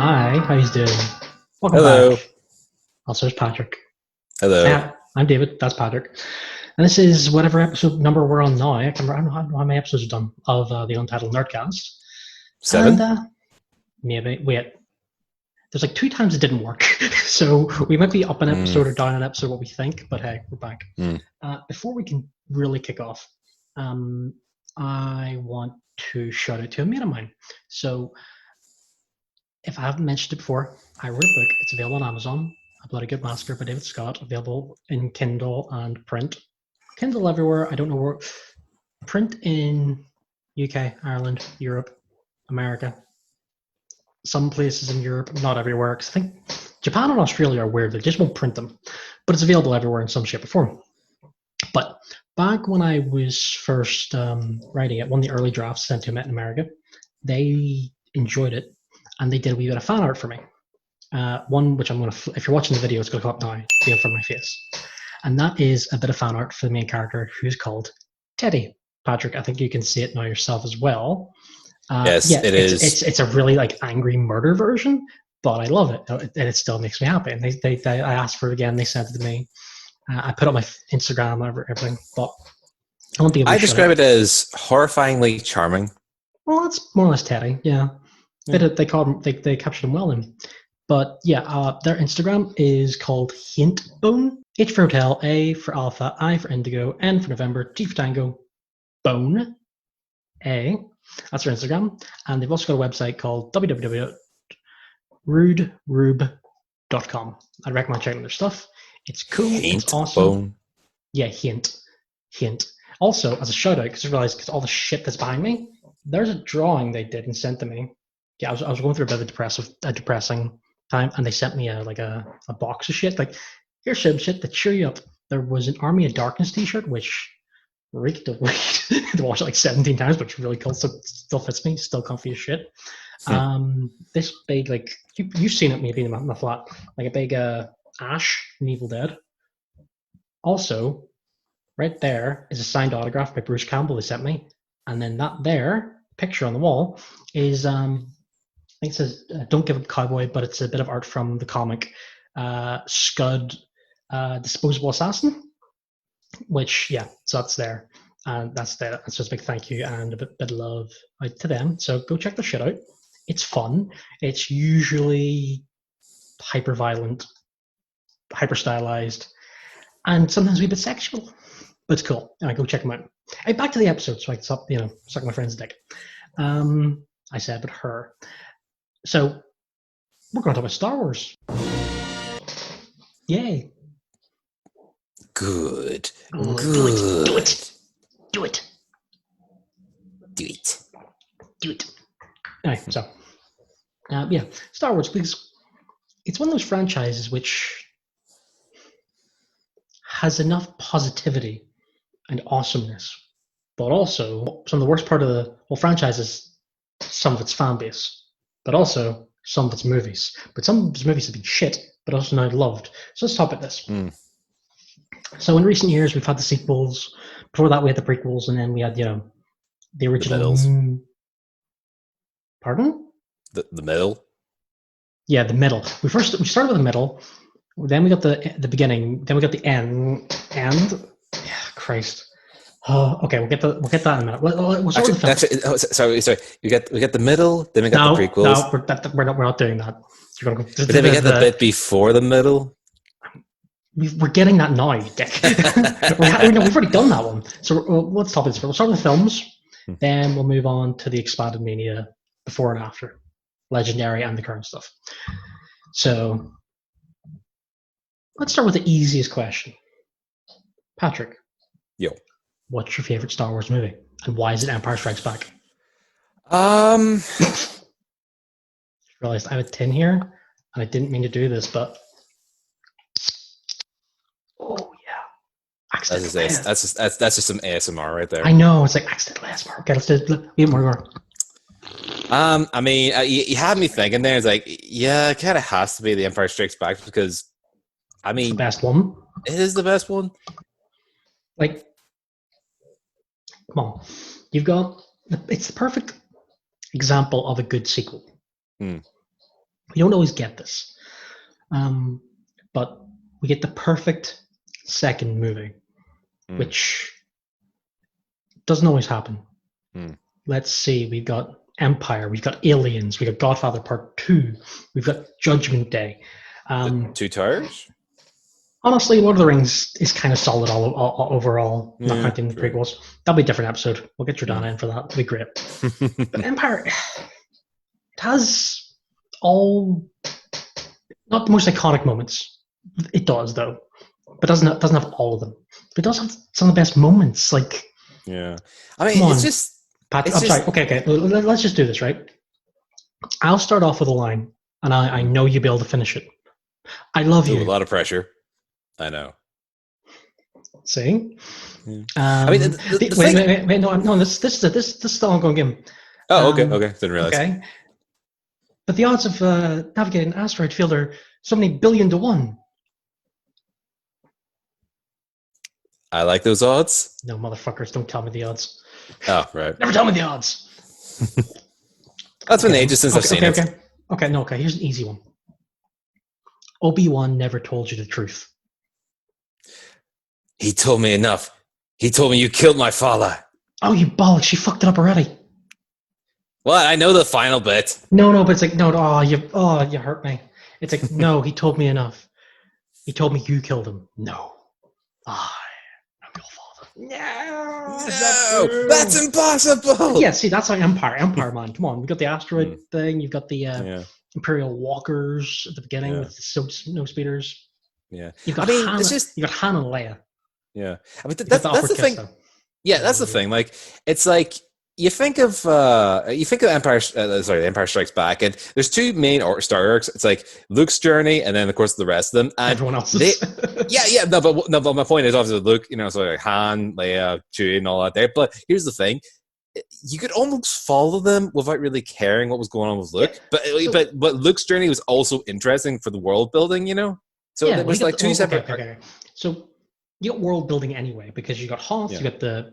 Hi, how you doing? Welcome Hello. back. Also, it's Patrick. Hello. I'm David. That's Patrick. And this is whatever episode number we're on now. I don't know how many episodes we've done of the Untitled Nerdcast. And 7? maybe, wait, there's like 2 times it didn't work. So we might be up an episode or down an episode, what we think, but hey, we're back. Before we can really kick off, I want to shout out to a mate of mine. So if I haven't mentioned it before, I wrote a book. It's available on Amazon. A Bloody Good Massacre by David Scott, available in Kindle and print. Kindle everywhere. I don't know where. Print in UK, Ireland, Europe, America. Some places in Europe, not everywhere. Because I think Japan and Australia are weird. They just won't print them. But it's available everywhere in some shape or form. But back when I was first writing it, one of the early drafts sent to them in America, they enjoyed it. And they did a wee bit of fan art for me. One which I'm going to, if you're watching the video, it's going to come up now, be in front of my face. And that is a bit of fan art for the main character, who's called Teddy. Patrick, I think you can see it now yourself as well. Yes, yeah, it is. It's a really like angry murder version, but I love it, and it still makes me happy. And I asked for it again. They sent it to me. I put it on my Instagram, everything. But I want to give it I a shout describe out. it as horrifyingly charming. Well, that's more or less Teddy. Yeah, they called him, they captured him well in. But yeah, their Instagram is called Hintbone. H for hotel, A for alpha, I for indigo, N for November, T for tango, bone, A. That's their Instagram. And they've also got a website called www.ruderube.com. I'd recommend checking their stuff. It's cool. It's Paint awesome. bone. Yeah, hint. Also, as a shout out, because I realized because all the shit that's behind me, there's a drawing they did and sent to me. Yeah, I was going through a bit of a depressing time, and they sent me a box of shit. Like, here's some shit to cheer you up. There was an Army of Darkness T-shirt, which reeked of weed. I watched it like 17 times, but it's really cool. Still fits me. Still comfy as shit. This big, like you've seen it maybe in my flat, like a big Ash in Evil Dead. Also, right there is a signed autograph by Bruce Campbell they sent me, and then that there picture on the wall is I think it says "Don't Give Up Cowboy," but it's a bit of art from the comic Scud, Disposable Assassin. Which so that's there, and that's there. That's just a big thank you and a bit of love out to them. So go check their shit out. It's fun. It's usually hyper violent, hyper stylized, and sometimes a wee bit sexual. But it's cool. Go check them out. Hey, back to the episode, so I can stop, suck my friend's dick. I said, but her. So we're going to talk about Star Wars. Yay! Good. Do it. Anyway, so Star Wars, because it's one of those franchises which has enough positivity and awesomeness, but also some of the worst part of the whole franchise is some of its fan base, but also some of its movies. But some of its movies have been shit, but also now loved. So let's talk about this. So in recent years, we've had the sequels. Before that, we had the prequels, and then we had the original. Pardon? The middle. Yeah, the middle. We started with the middle. Then we got the beginning. Then we got the end. Christ. Oh, okay, we'll get that in a minute. We'll start with the film. Sorry. We get the middle. Then we got the prequels. No, we're not doing that. You're gonna go. But then we get the bit before the middle. We're getting that now, you dick. We've already done that one. So let's talk this. We'll start with the films. Then we'll move on to the expanded media before and after, legendary and the current stuff. So let's start with the easiest question. Patrick. Yo. What's your favorite Star Wars movie? And why is it Empire Strikes Back? Realized I have a tin here, and I didn't mean to do this, but oh yeah. That's just some ASMR right there. I know, it's like accidental ASMR. Okay, let's do it. More. I mean, you had me thinking there. It's like, yeah, it kind of has to be The Empire Strikes Back because, I mean, it's the best one. It is the best one. Like, come on, it's the perfect example of a good sequel. We don't always get this, but we get the perfect second movie, which doesn't always happen. Let's see, we've got Empire, we've got Aliens, we've got Godfather Part 2, we've got Judgment Day. The Two Towers? Honestly, Lord of the Rings is kind of solid all overall, not counting the true. prequels. That'll be a different episode. We'll get Jordana in for that. It'll be great. But Empire, it has all, not the most iconic moments. It does, though. But doesn't have all of them. But it does have some of the best moments. Like, yeah. I mean, it's just... Pat, I'm sorry. Okay. Let's just do this, right? I'll start off with a line, and I know you'll be able to finish it. I love you. A lot of pressure. I know. See? I mean, wait, no, this is the ongoing game. Oh, okay. Didn't realize. Okay. But the odds of navigating an asteroid field are so many billion to 1. I like those odds. No, motherfuckers, don't tell me the odds. Oh, right. Never tell me the odds. That's been ages since I've seen it. Okay, here's an easy one. Obi-Wan never told you the truth. He told me enough. He told me you killed my father. Oh, you bollocks, she fucked it up already. Well, I know the final bit. No, but it's like, you hurt me. It's like, no, he told me enough. He told me you killed him. No. I am your father. No, that's impossible. Yeah, see, that's like Empire, man. Come on, we got the asteroid thing. You've got the Imperial walkers at the beginning with the snow speeders. Yeah, you've got you got Han and Leia. Yeah, I mean that's the thing. Though. Yeah, that's the thing. Like, it's like you think of Empire. The Empire Strikes Back, and there's two main Star arcs. It's like Luke's journey, and then of course the rest of them. And everyone else's. But my point is obviously Luke. So like Han, Leia, Chewie, and all that there. But here's the thing. You could almost follow them without really caring what was going on with Luke. Yeah. But Luke's journey was also interesting for the world building, So it was like two separate. Okay. So you got world building anyway because you got Hoth, you got the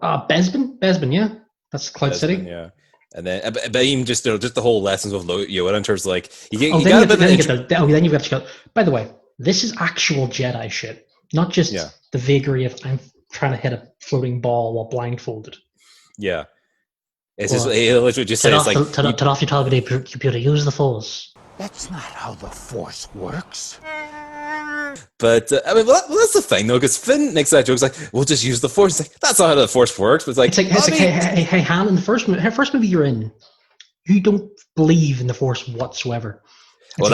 Bespin, yeah, that's Cloud City, yeah. And then, but even just the whole lessons of Yoda in terms of like then you've got to go. By the way, this is actual Jedi shit, not just the vagary of I'm trying to hit a floating ball while blindfolded. Yeah, it's just he literally just says like turn off your targeted computer, use the Force. That's not how the Force works. But I mean, that's the thing though, because Finn makes that joke. It's like, we'll just use the Force. It's like, that's not how the Force works. But it's like hey, Han, in the first movie you're in, you don't believe in the Force whatsoever. It's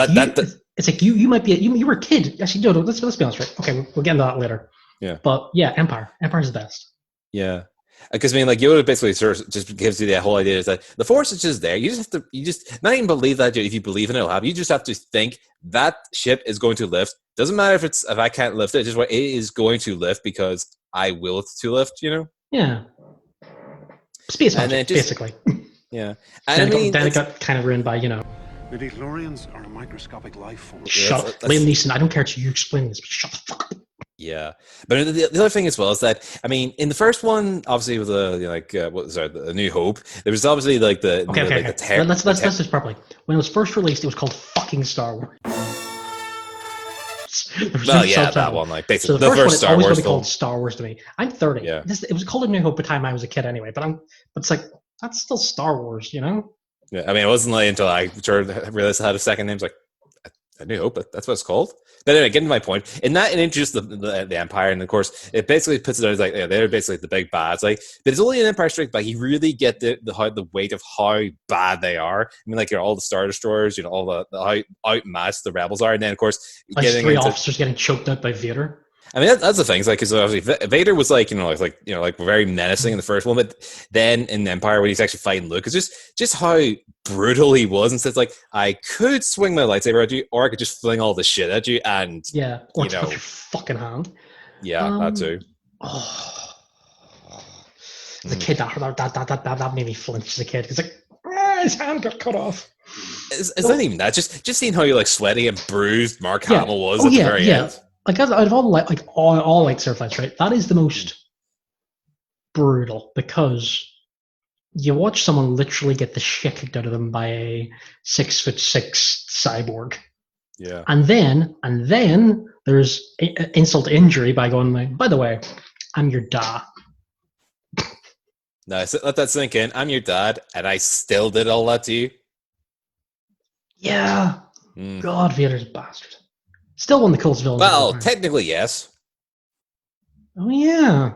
like you might be you were a kid. Actually, no, let's be honest, right? Okay, we'll get into that later. Yeah. But yeah, Empire's the best. Yeah. Because I mean, like Yoda basically sort of just gives you the whole idea is that the Force is just there. You just have to, not even believe that. If you believe in it, it'll happen. You just have to think that ship is going to lift. Doesn't matter if I can't lift it. Just what it is going to lift because I will it to lift. Yeah. Space magic, basically. Yeah. And then it got kind of ruined by The Midichlorians are a microscopic life form. Shut up, Liam Neeson. I don't care to you explain this, but shut the fuck up. Yeah, but the other thing as well is that I mean, in the first one, obviously with the New Hope, there was obviously like the okay. Let's just properly. When it was first released, it was called fucking Star Wars. That one, like basically so the first Star Wars. Always going to be called Star Wars to me. I'm 30. Yeah. It was called A New Hope at the time I was a kid anyway, but it's like that's still Star Wars, Yeah, I mean, it wasn't like until I realized it had a second name. It's like A New Hope. That's what it's called. But anyway, getting to my point, in that it introduced the Empire, and of course, it basically puts it out as like they're basically the big bads. Like, but it's only in Empire Strikes Back you really get the weight of how bad they are. I mean, like all the Star Destroyers, all the how outmatched the rebels are, and then of course, getting three officers getting choked out by Vader. I mean, that's the thing. It's like, because obviously Vader was like, like very menacing in the first one, but then in Empire, when he's actually fighting Luke, it's just how brutal he was. And so it's like, I could swing my lightsaber at you, or I could just fling all the shit at you, and or take off your fucking hand. Yeah, that too. The kid that made me flinch as a kid. It's like his hand got cut off. It's not even that. Just seeing how sweaty and bruised Mark Hamill was at the very end. Like out of all lightsaber fights, right? That is the most brutal because you watch someone literally get the shit kicked out of them by a 6'6" cyborg. Yeah. And then there's insult to injury by going like, by the way, I'm your da. Nice. Let that sink in. I'm your dad, and I still did all that to you. Yeah. Mm. God, Vader's a bastard. Still one of the coolest villains. Well, technically, yes. Oh yeah.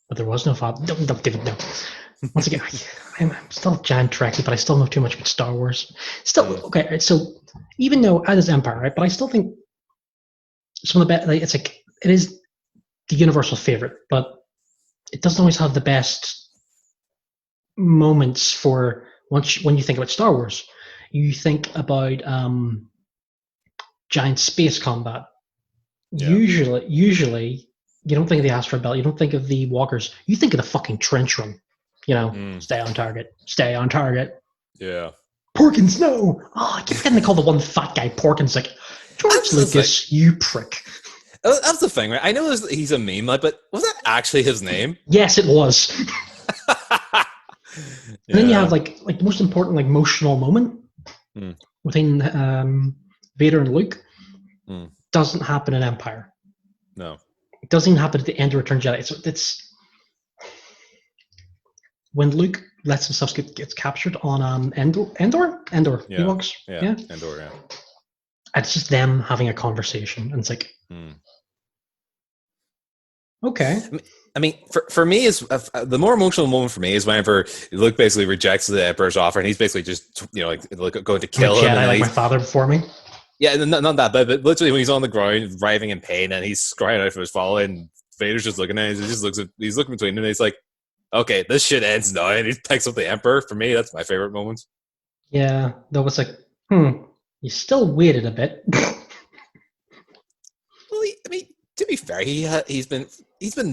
But there was no father. Don't give it no. Once again, I'm still a giant Trekkie, but I still know too much about Star Wars. Still, okay, so even though as Empire, right, but I still think some of the best, like, it's like, it is the universal favorite, but it doesn't always have the best moments for when you think about Star Wars. You think about giant space combat. Yeah. Usually, you don't think of the asteroid belt. You don't think of the walkers. You think of the fucking trench run. You know, stay on target. Stay on target. Yeah. Porkins, no! Oh, I keep getting to call the one fat guy Porkins. Like, George Lucas, you prick. That's the thing, right? I know he's a meme, like, but was that actually his name? Yes, it was. Yeah. And then you have like the most important like emotional moment between Vader and Luke. Doesn't happen in Empire. No. It doesn't even happen at the end of Return of the Jedi. It's when Luke lets himself gets captured on Endor. Yeah. Ewoks. Yeah. Endor. Yeah. It's just them having a conversation, and it's like, okay. I mean, for me, is the more emotional moment for me is whenever Luke basically rejects the Emperor's offer, and he's basically just like going to kill him. Jedi, like my father before me. Yeah, not that, but literally when he's on the ground, writhing in pain, and he's crying out for his father, and Vader's just looking at him. He's looking between them, and he's like, "Okay, this shit ends now." And he picks up the Emperor. For me, that's my favorite moment. Yeah, that was like, you still waited a bit. Well, I mean, to be fair, he's been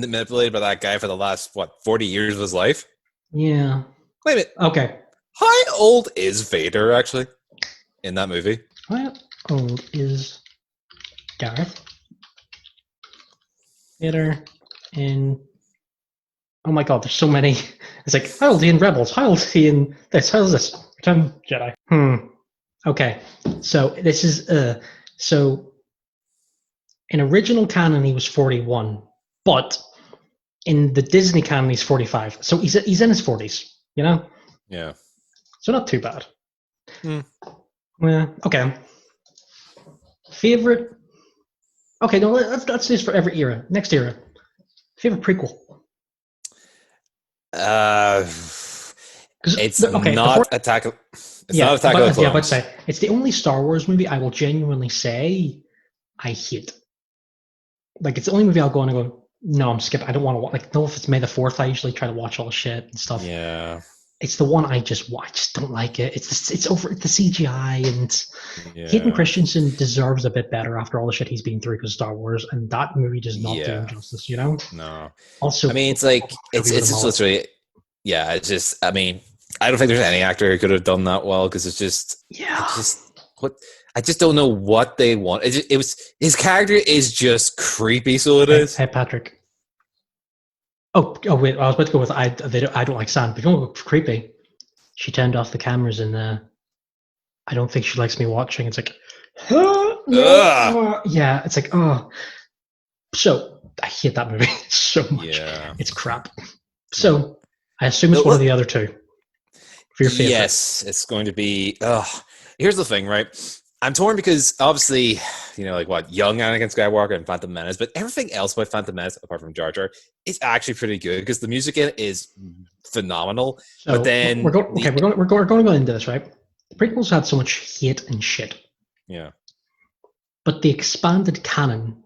manipulated by that guy for the last 40 years of his life. Yeah. Wait a minute. Okay. How old is Vader actually in that movie? How old is Darth Vader in? Oh my God, there's so many. It's like, how old is he in Rebels? How old is he in this? How old is this? Return Jedi. Okay. So this is so in original canon he was 41, but in the Disney canon he's 45. So he's in his 40s, you know? Yeah. So not too bad. Yeah. Okay. Favorite. Okay, no, let's do this for every era. Next era. Favorite prequel. It's not Attack of the Clones. Yeah, but say it's the only Star Wars movie I will genuinely say I hate. Like, it's the only movie I'll go and go, no, I'm skipping. I don't want to watch. Like, no, if it's May the 4th, I usually try to watch all the shit and stuff. Yeah. It's the one I just don't like it. It's over the CGI, and Hayden Christensen deserves a bit better after all the shit he's been through because Star Wars, and that movie does not do him justice, you know? No. Also, I mean, it's like it's just literally, yeah. It's just, I mean, I don't think there's any actor who could have done that well because it's just, I just don't know what they want. It was his character is just creepy, so it is. Hey, Patrick. Oh wait, I was about to go with I don't like sand, but you don't go creepy. She turned off the cameras and I don't think she likes me watching. It's like, yeah, it's like, oh. So I hate that movie so much. Yeah. It's crap. So I assume it's one of the other two for your favorite. Yes, it's going to be. Here's the thing, right? I'm torn because obviously, young Anakin Skywalker and Phantom Menace, but everything else about Phantom Menace, apart from Jar Jar, is actually pretty good because the music in it is phenomenal. So but then we're going to go into this, right? The prequels had so much hate and shit. Yeah. But the expanded canon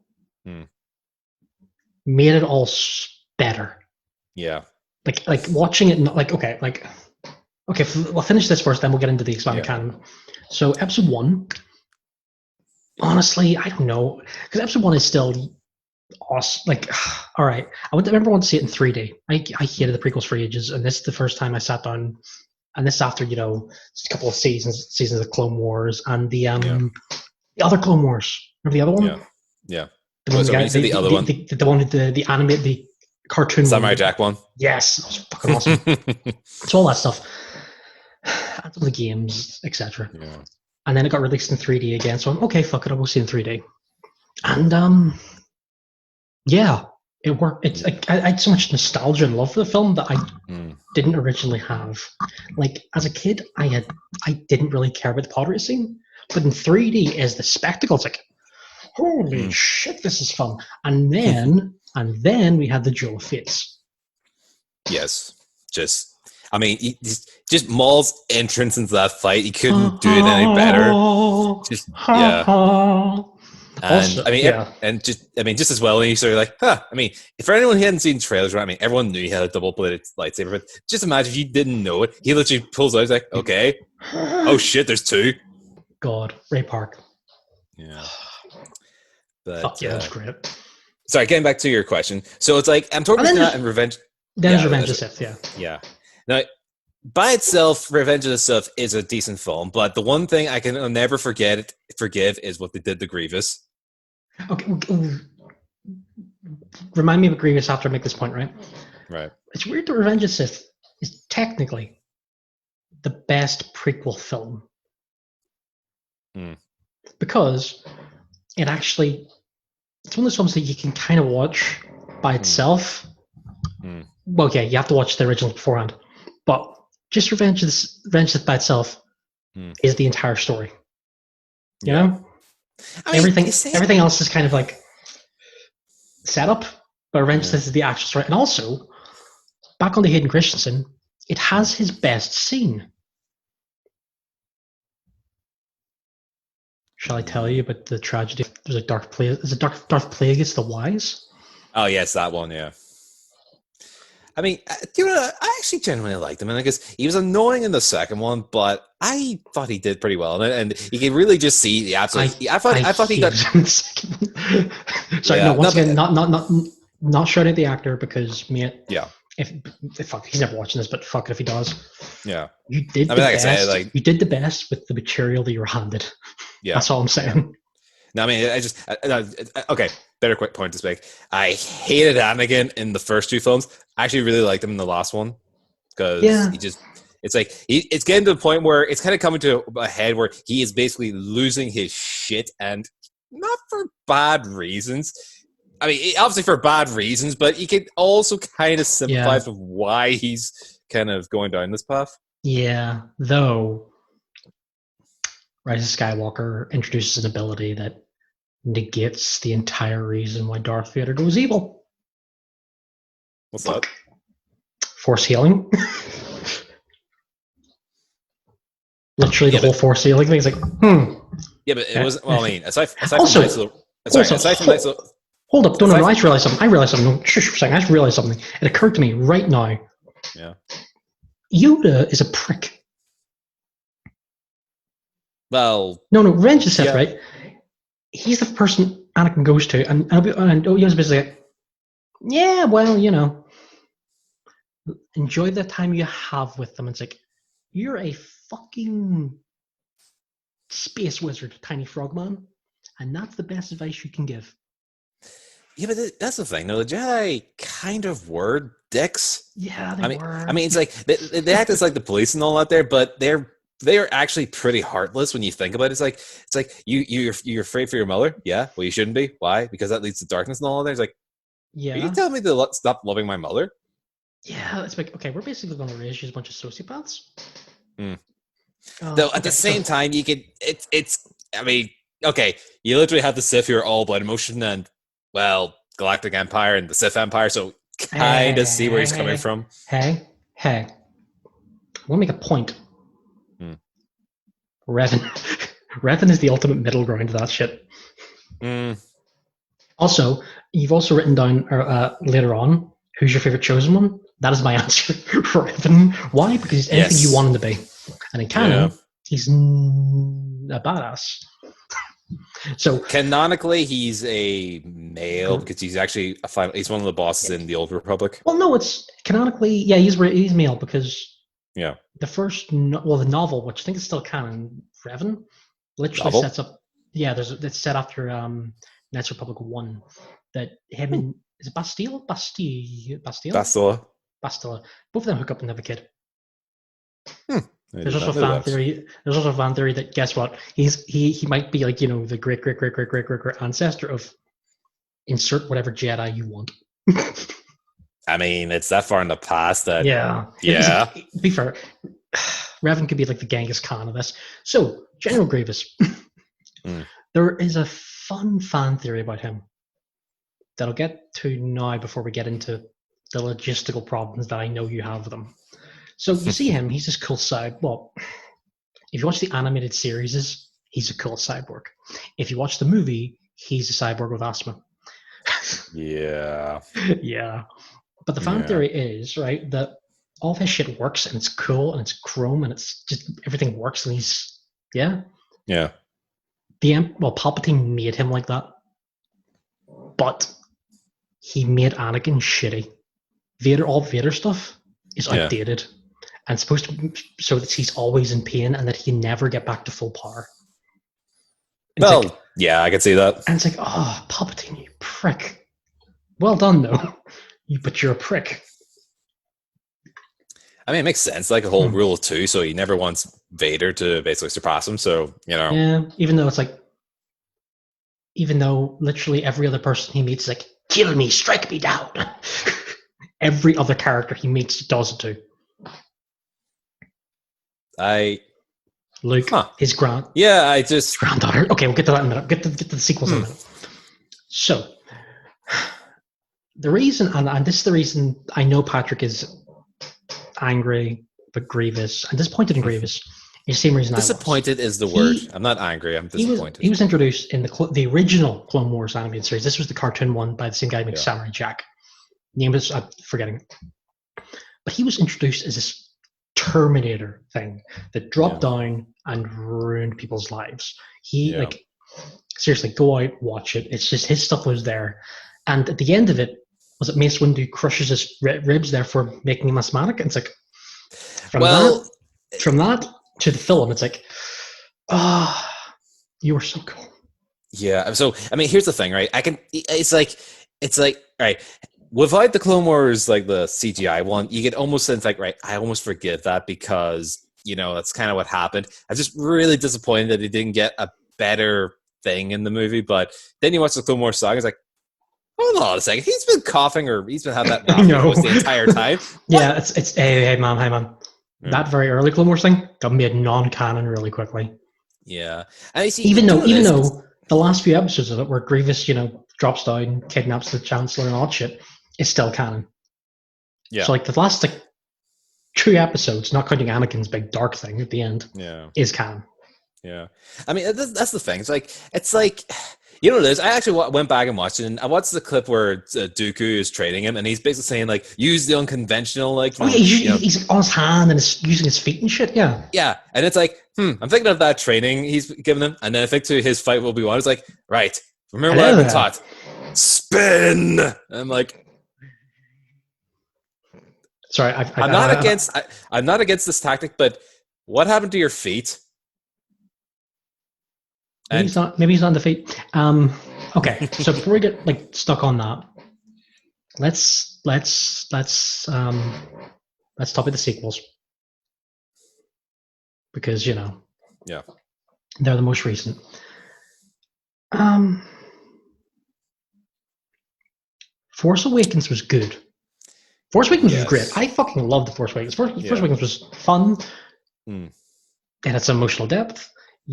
made it all better. Yeah. Like watching it, okay, we'll finish this first, then we'll get into the expanded canon. So episode 1, honestly, I don't know, because episode 1 is still awesome. Like, all right, I remember wanting to see it in 3D. I hated the prequels for ages, and this is the first time I sat down, and this after just a couple of seasons of Clone Wars and the other Clone Wars. Remember the other one? Yeah. The one, the other one. The one with the animated, cartoon Samurai one. Jack one. Yes, it was fucking awesome. It's all that stuff. And some of the games, etc. Yeah. And then it got released in 3D again, so I'm okay, fuck it, I'll go see it in 3D. And yeah, it worked. It's like I had so much nostalgia and love for the film that I didn't originally have. Like as a kid, I didn't really care about the pod racing, but in 3D as the spectacle, it's like, holy shit, this is fun. And then we had the Duel of Fates. Yes. I mean, just Maul's entrance into that fight, he couldn't do it any better. Just, yeah. And Also, I mean, just as well, and you sort of like, I mean, for anyone who hadn't seen trailers, right? I mean, everyone knew he had a double-bladed lightsaber, but just imagine if you didn't know it. He literally pulls out, he's like, okay, oh shit, there's two. God, Ray Park. Yeah. But, fuck yeah, that's great. Sorry, getting back to your question. So it's like, I'm talking about that and Revenge. There's Revenge of the Sith, yeah. Yeah. Now, by itself, Revenge of the Sith is a decent film, but the one thing I can never forgive is what they did to Grievous. Okay, remind me of Grievous after I make this point, right? Right. It's weird that Revenge of the Sith is technically the best prequel film. Because it's one of those films that you can kind of watch by itself. Well, yeah, you have to watch the original beforehand. But just Revenge of the Sith by itself is the entire story. You know? I mean, everything else is kind of like set up, but Revenge of the Sith is the actual story. And also, back on the Hayden Christensen, it has his best scene. Shall I tell you about the tragedy? There's a Darth Plagueis the Wise? Oh, yes, that one, yeah. I mean, I actually genuinely liked him. And I guess he was annoying in the second one, but I thought he did pretty well. And you can really just see the absolute. I thought he got. Sorry, yeah, no. Once again, not shouting at the actor because, mate. Yeah. If fuck, he's never watching this, but fuck it if he does. Yeah. You did the best. You did the best with the material that you were handed. Yeah. That's all I'm saying. Yeah. No, I mean, okay, better quick point to make. I hated Anakin in the first two films. I actually really liked him in the last one because it's getting to the point where it's kind of coming to a head where he is basically losing his shit, and not for bad reasons. I mean, obviously for bad reasons, but you can also kind of sympathize with why he's kind of going down this path. Yeah, though Rise of Skywalker introduces an ability that negates the entire reason why Darth Vader goes evil. What's that? Force healing. Literally the whole force healing thing is like, Yeah, but it wasn't. Well, I mean, aside from hold up! No, I just realized something. No, shush for a second. I just realized something. It occurred to me right now. Yeah. Yoda is a prick. Well, no, Revenge of the Sith, right? He's the person Anakin goes to, and Yoda's basically like, yeah, well, enjoy the time you have with them. It's like, you're a fucking space wizard, tiny frogman, and that's the best advice you can give. Yeah, but that's the thing. No, the Jedi kind of were dicks. Yeah, they were. I mean, it's like they act as like the police and all that there, but they're actually pretty heartless when you think about it. It's like you're afraid for your mother. Yeah, well, you shouldn't be. Why? Because that leads to darkness and all that. It's like, yeah. Are you telling me to stop loving my mother? Yeah, it's like, okay, we're basically going to raise you as a bunch of sociopaths. Though at the same time, you could. I mean, okay, you literally have the Sith who are all blood emotion and, well, Galactic Empire and the Sith Empire, so kind of see where he's coming from. Hey, I want to make a point. Revan is the ultimate middle ground of that shit. Also, you've also written down later on, who's your favorite chosen one? That is my answer for Revan. Why? Because he's anything you want him to be. And in canon, he's a badass. So canonically, he's a male because he's actually he's one of the bosses in the Old Republic. Well, no, it's canonically, he's male because the first, the novel, which I think is still canon, Revan, literally sets up. Yeah, it's set after Knights Republic 1 that him and Is it Bastille? Bastille? Bastila. Bastilla. Both of them hook up and have a kid. I There's did also not know fan that. theory. There's also fan theory that guess what? He might be like the great ancestor of insert whatever Jedi you want. I mean, it's that far in the past that Yeah. Yeah. To be fair, Revan could be like the Genghis Khan of this. So General Grievous. Mm. There is a fun fan theory about him that I'll get to now before we get into the logistical problems that I know you have with them. So you see him, he's this cool side. Well, if you watch the animated series, he's a cool cyborg. If you watch the movie, he's a cyborg with asthma. Yeah. Yeah. But the fan Yeah. theory is, right, that all of his shit works and it's cool and it's chrome and it's just everything works and he's, yeah. Yeah. Palpatine made him like that. But he made Anakin shitty. All Vader stuff is Yeah. outdated and supposed to be so that he's always in pain and that he can never get back to full power. It's Well, like, yeah, I can see that. and it's like, oh, Palpatine, you prick. Well done, though. But you're a prick. I mean, it makes sense. Like a whole rule of two, so he never wants Vader to basically surpass him. So, Yeah, even though literally every other person he meets is like, kill me, strike me down. Every other character he meets does it too. Luke, his granddaughter. Okay, we'll get to that in a minute. Get to the sequels in a minute. So, the reason, and this is the reason I know Patrick is angry, but Grievous, and disappointed in Grievous, is the same reason disappointed is the word. I'm not angry. I'm disappointed. He was introduced in the original Clone Wars animated series. This was the cartoon one by the same guy who makes Samurai Jack. Name is I'm forgetting. But he was introduced as this Terminator thing that dropped down and ruined people's lives. Seriously, go out, watch it. It's just his stuff was there. And at the end of it, was it Mace Windu crushes his ribs, therefore making him asthmatic? And it's like, from that to the film, it's like, you were so cool. Yeah. So, I mean, here's the thing, right? It's like, right. Without the Clone Wars, like the CGI one, you get almost sense like, right, I almost forgive that because, that's kind of what happened. I'm just really disappointed that he didn't get a better thing in the movie. But then you watch the Clone Wars saga, it's like, hold on a second. He's been coughing or he's been having that voice the entire time. Yeah, it's hey man. That very early Clone Wars thing got made non-canon really quickly. Yeah. And even though the last few episodes of it where Grievous, drops down, kidnaps the Chancellor and all that shit, is still canon. Yeah. So the last 2 episodes, not counting Anakin's big dark thing at the end, is canon. Yeah. I mean, that's the thing. It's like you know what it is? I actually went back and watched it, and I watched the clip where Dooku is training him, and he's basically saying, use the unconventional, he's on his hand and is using his feet and shit, yeah. Yeah, and it's like, I'm thinking of that training he's given him, and then I think to his fight will be one. It's like, right, remember what I've been taught? Spin! And I'm like... Sorry, I'm not against this tactic, but what happened to your feet? Maybe he's not on the feet. Okay, so before we get stuck on that, let's talk about the sequels because they're the most recent. Force Awakens was good. Force Awakens was great. I fucking loved the Force Awakens. Force Awakens was fun. It had some emotional depth.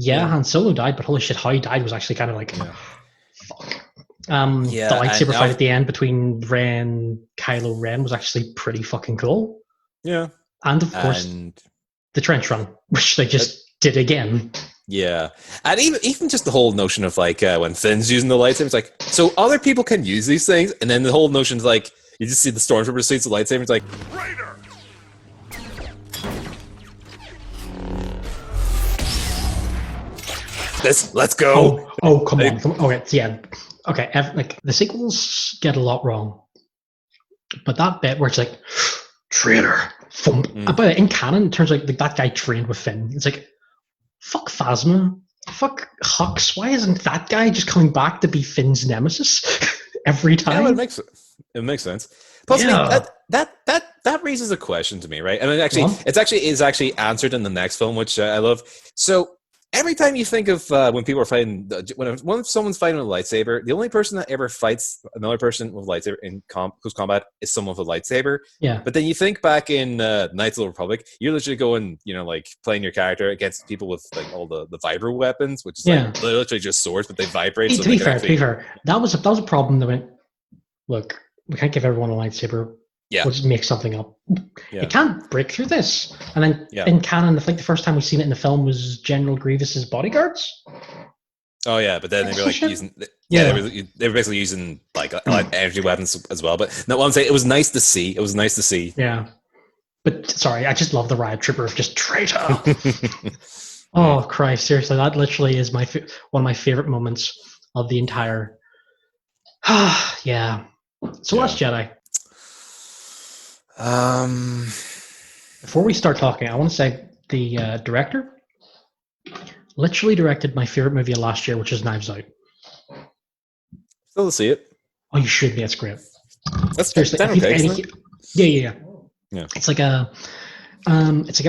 Han Solo died, but holy shit, how he died was actually kind of like, fuck. The lightsaber fight at the end between Rey and Kylo Ren was actually pretty fucking cool. Yeah. And of course, the trench run, which they just did again. Yeah. And even just the whole notion of when Finn's using the lightsaber, it's like, so other people can use these things? And then the whole notion is you just see the stormtrooper sees the lightsaber, it's like, Raider! Let's go. Oh, come on. Okay, yeah. Okay, the sequels get a lot wrong. But that bit where it's like, traitor. But in canon, it turns out that guy trained with Finn. It's like, fuck Phasma. Fuck Hux. Why isn't that guy just coming back to be Finn's nemesis every time? Yeah, it makes sense. Plus, Yeah. I mean, that raises a question to me, right? I mean, actually, Well, is actually answered in the next film, which I love. So every time you think of when people are fighting, when someone's fighting with a lightsaber, the only person that ever fights another person with a lightsaber in close combat is someone with a lightsaber. yeah. But then you think back in Knights of the Republic, you're literally going, like playing your character against people with like all the vibro weapons, which is like literally just swords, but they vibrate. So To they be can fair, actually, that was a problem that went. Look, we can't give everyone a lightsaber. yeah, We'll just make something up. yeah, It can't break through this. And then yeah. in canon, I think the first time we seen it in the film was General Grievous's bodyguards. Oh yeah, but then they were like Shit. using, they were basically using like energy weapons as well. But no, what I'm saying, it was nice to see. It was nice to see. Yeah. But sorry, I just love the riot trooper of just traitor. Oh Christ! Seriously, that literally is one of my favorite moments of the entire. Yeah. So Yeah. Last Jedi. Before we start talking, I want to say the director literally directed my favorite movie of last year, which is Knives Out. Still to see it. Oh, you should be. That's great. That's Seriously, okay, isn't it? yeah. Yeah. It's like an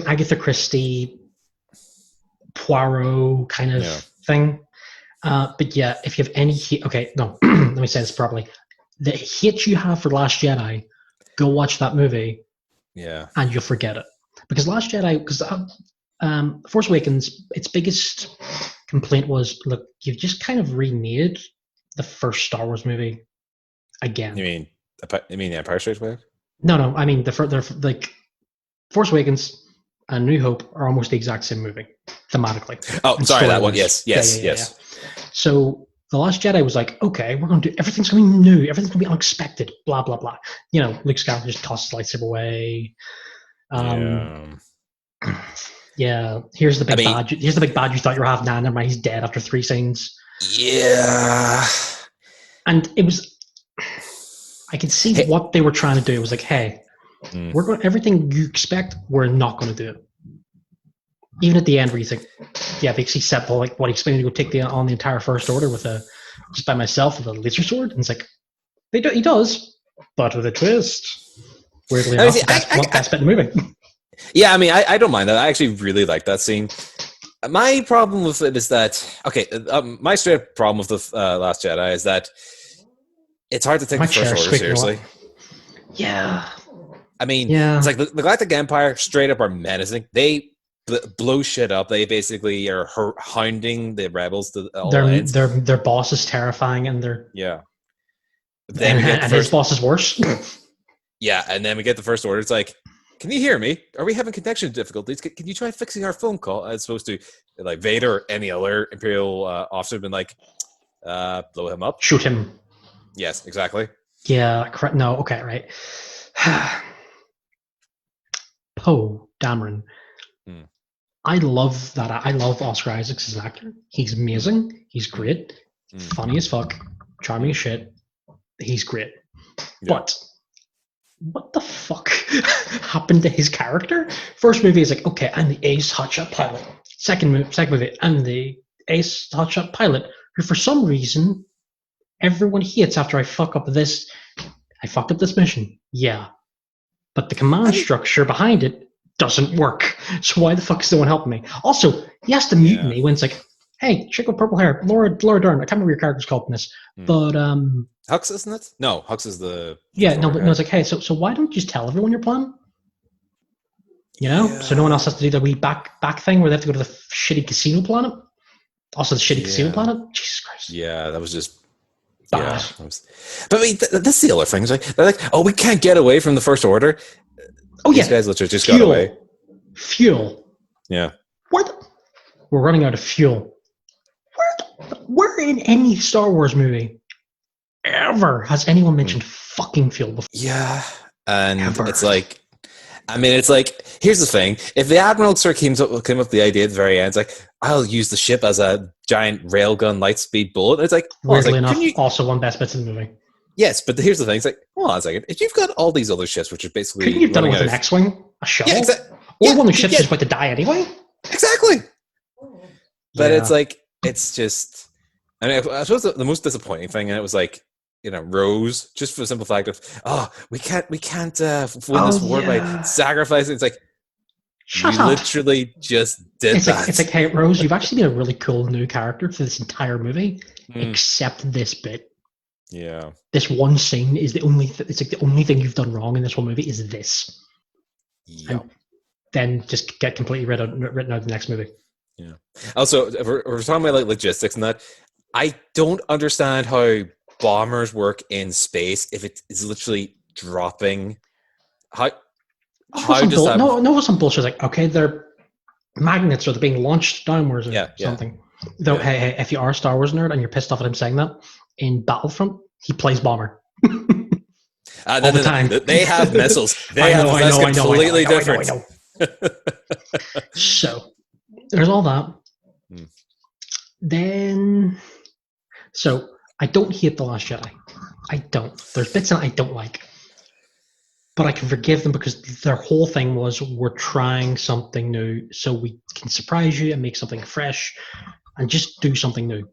Agatha Christie, Poirot kind of thing. But yeah, if you have any hate, okay, no, let me say this properly. The hate you have for Last Jedi, go watch that movie. Yeah. And you'll forget it. Because Last Jedi, because Force Awakens, its biggest complaint was, look, you've just kind of remade the first Star Wars movie again. You mean the Empire Strikes Back? No. I mean like Force Awakens and New Hope are almost the exact same movie thematically. Oh, sorry, that one. Yes. Yeah. So The Last Jedi was like, okay, we're going to do everything's going to be new, everything's going to be unexpected, blah blah blah. Luke Skywalker just tosses his lightsaber away. Yeah. Here's the big bad. Here's the big bad you thought you were having. Nah, never mind. He's dead after 3 scenes. Yeah. And it was. I could see what they were trying to do. It was like, hey, we're going everything you expect. We're not going to do it. Even at the end, where you think, yeah, they actually set like what he explained to go take on the entire First Order just by myself with a laser sword, and it's like, he does, but with a twist. Weirdly enough, the best bit in the movie. Yeah, I mean, I don't mind that. I actually really like that scene. My problem with it is that, my straight up problem with the Last Jedi is that it's hard to take the First Order seriously. Yeah. I mean, it's like the Galactic Empire straight up are menacing. They blow shit up. They basically are hounding the rebels to all ends. Their boss is terrifying, and they're Then his boss is worse. Yeah, and then we get the First Order. It's like, can you hear me? Are we having connection difficulties? Can you try fixing our phone call? As opposed to like Vader or any other Imperial officer have been like, blow him up, shoot him. Yes, exactly. Yeah, correct. No, okay, right. Poe Dameron. I love that. I love Oscar Isaacs as an actor. He's amazing. He's great. Funny as fuck. Charming as shit. He's great. Yeah. But what the fuck happened to his character? First movie is like, okay, I'm the ace hotshot pilot. Second movie, I'm the ace hotshot pilot who, for some reason, everyone hates after I fuck up this. I fucked up this mission. Yeah. But the command structure behind it doesn't work. So why the fuck is no one helping me? Also, he has to mutiny when it's like, hey, chick with purple hair, Laura Dern. I can't remember what your character's called in this, but Hux, isn't it? No, Hux is the but it's like, hey, so why don't you just tell everyone your plan? So no one else has to do the wee back thing where they have to go to the shitty casino planet. Also, the shitty casino planet. Jesus Christ. Yeah, that was just. Bad. Yeah, but I mean, that's the other thing. It's like, they're like, oh, we can't get away from the First Order. Oh, these guys literally just got away. Fuel. Yeah. We're running out of fuel. Where in any Star Wars movie ever has anyone mentioned fucking fuel before? Yeah, and it's like, I mean, it's like, here's the thing: if the Admiral sort of came up with the idea at the very end, it's like, I'll use the ship as a giant railgun, lightspeed bullet. It's like, weirdly enough, also one best bits in the movie. Yes, but here's the thing: it's like, hold on a second. If you've got all these other ships, which are basically, couldn't you have done it with an X-wing, a shuttle, or one of the ships is about to die anyway? Exactly. But it's like, it's just. I mean, I suppose the most disappointing thing, and it was like, Rose, just for the simple fact of, we can't win this war by sacrificing. It's like, Shut you up. literally just did that. It's like, hey, Rose, you've actually been a really cool new character for this entire movie, except this bit. Yeah. This one scene is the only. It's like the only thing you've done wrong in this whole movie is this. Yeah. And then just get completely written out of the next movie. Yeah. Also, if we're talking about like logistics and that, I don't understand how bombers work in space if it is literally dropping. How does that? No, some bullshit. Like, okay, they're magnets, or they're being launched downwards, or something. Though, hey, if you are a Star Wars nerd and you're pissed off at him saying that, in Battlefront, he plays bomber. All the time. They have missiles. That's completely different. I know. So, there's all that. Then, so I don't hate The Last Jedi. I don't. There's bits in it I don't like. But I can forgive them because their whole thing was, we're trying something new so we can surprise you and make something fresh and just do something new.